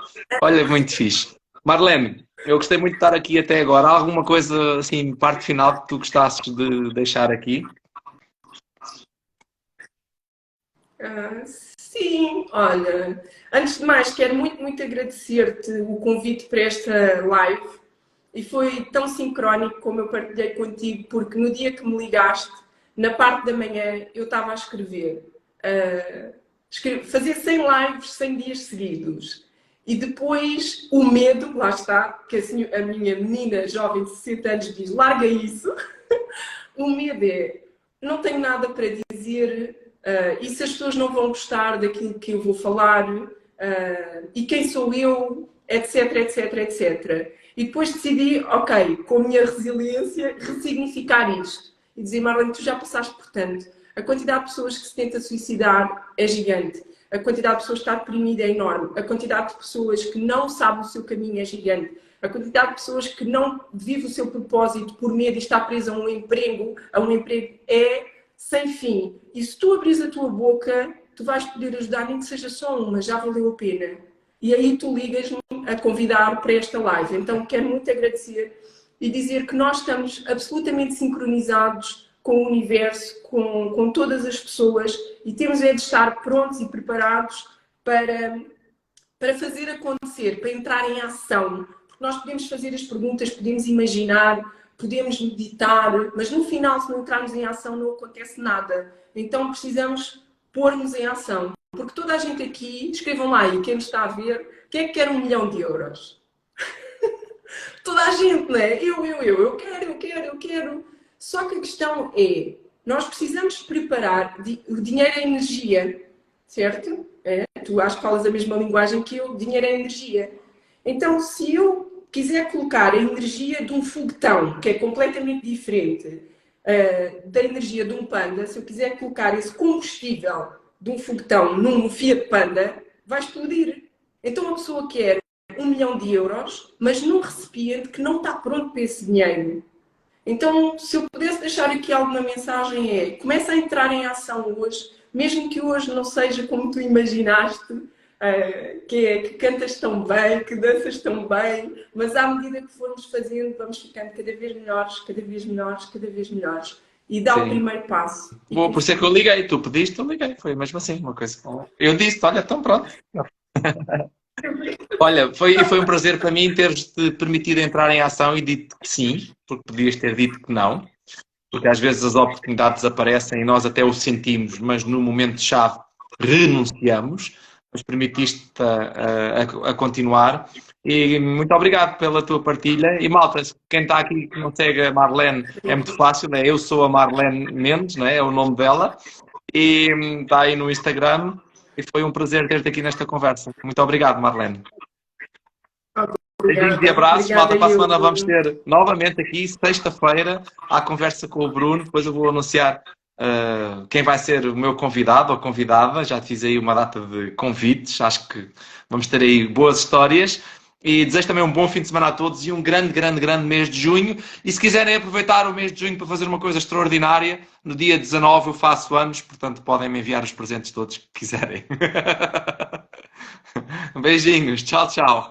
Olha, muito fixe. Marlene, eu gostei muito de estar aqui até agora. Há alguma coisa, assim, parte final que tu gostasses de deixar aqui? Sim, olha, antes de mais, quero muito agradecer-te o convite para esta live e foi tão sincrónico como eu partilhei contigo, porque no dia que me ligaste, na parte da manhã, eu estava a escrever. Fazer 100 lives 100 dias seguidos. E depois o medo, lá está, que a minha menina jovem de 60 anos diz, larga isso. O medo é, não tenho nada para dizer, e se as pessoas não vão gostar daquilo que eu vou falar, e quem sou eu, etc. E depois decidi, ok, com a minha resiliência, ressignificar isto. E dizer, Marlene, tu já passaste por tanto. A quantidade de pessoas que se tenta suicidar é gigante. A quantidade de pessoas que está deprimida é enorme. A quantidade de pessoas que não sabem o seu caminho é gigante. A quantidade de pessoas que não vive o seu propósito por medo e está presa a um emprego é sem fim. E se tu abris a tua boca, tu vais poder ajudar, nem que seja só uma, já valeu a pena. E aí tu ligas-me a convidar para esta live. Então quero muito agradecer e dizer que nós estamos absolutamente sincronizados com o universo, com todas as pessoas e temos é de estar prontos e preparados para fazer acontecer, para entrar em ação. Porque nós podemos fazer as perguntas, podemos imaginar, podemos meditar, mas no final, se não entrarmos em ação, não acontece nada. Então precisamos pôr-nos em ação. Porque toda a gente aqui, escrevam lá e quem nos está a ver, quem é que quer 1 milhão de euros? Toda a gente, não é? Eu quero. Só que a questão é, nós precisamos preparar, o dinheiro é energia, certo? É? Tu acho que falas a mesma linguagem que eu, dinheiro é energia. Então, se eu quiser colocar a energia de um foguetão, que é completamente diferente da energia de um Panda, se eu quiser colocar esse combustível de um foguetão num Fiat Panda, vai explodir. Então a pessoa quer 1 milhão de euros, mas num recipiente que não está pronto para esse dinheiro. Então, se eu pudesse deixar aqui alguma mensagem é, começa a entrar em ação hoje, mesmo que hoje não seja como tu imaginaste, que cantas tão bem, que danças tão bem, mas à medida que formos fazendo, vamos ficando cada vez melhores, cada vez melhores, cada vez melhores. E dá o primeiro passo. Boa, por isso é que eu liguei. Tu pediste, eu liguei. Foi mesmo assim, uma coisa. Eu disse, olha, então pronto. Olha, foi um prazer para mim teres-te permitido entrar em ação e dito que sim, porque podias ter dito que não. Porque às vezes as oportunidades aparecem e nós até o sentimos, mas no momento-chave renunciamos. Mas permitiste-te a continuar. E muito obrigado pela tua partilha. E malta, quem está aqui que não segue a Marlene, é muito fácil, né? Eu sou a Marlene Mendes, né? É o nome dela. E está aí no Instagram. E foi um prazer ter-te aqui nesta conversa. Muito obrigado, Marlene. Beijinhos e abraços. Malta, para a semana vamos ter novamente aqui, sexta-feira, a conversa com o Bruno. Depois eu vou anunciar quem vai ser o meu convidado ou convidada. Já fiz aí uma data de convites. Acho que vamos ter aí boas histórias. E desejo também um bom fim de semana a todos e um grande mês de junho. E se quiserem aproveitar o mês de junho para fazer uma coisa extraordinária, no dia 19 eu faço anos, portanto podem me enviar os presentes todos que quiserem. Beijinhos. Tchau, tchau.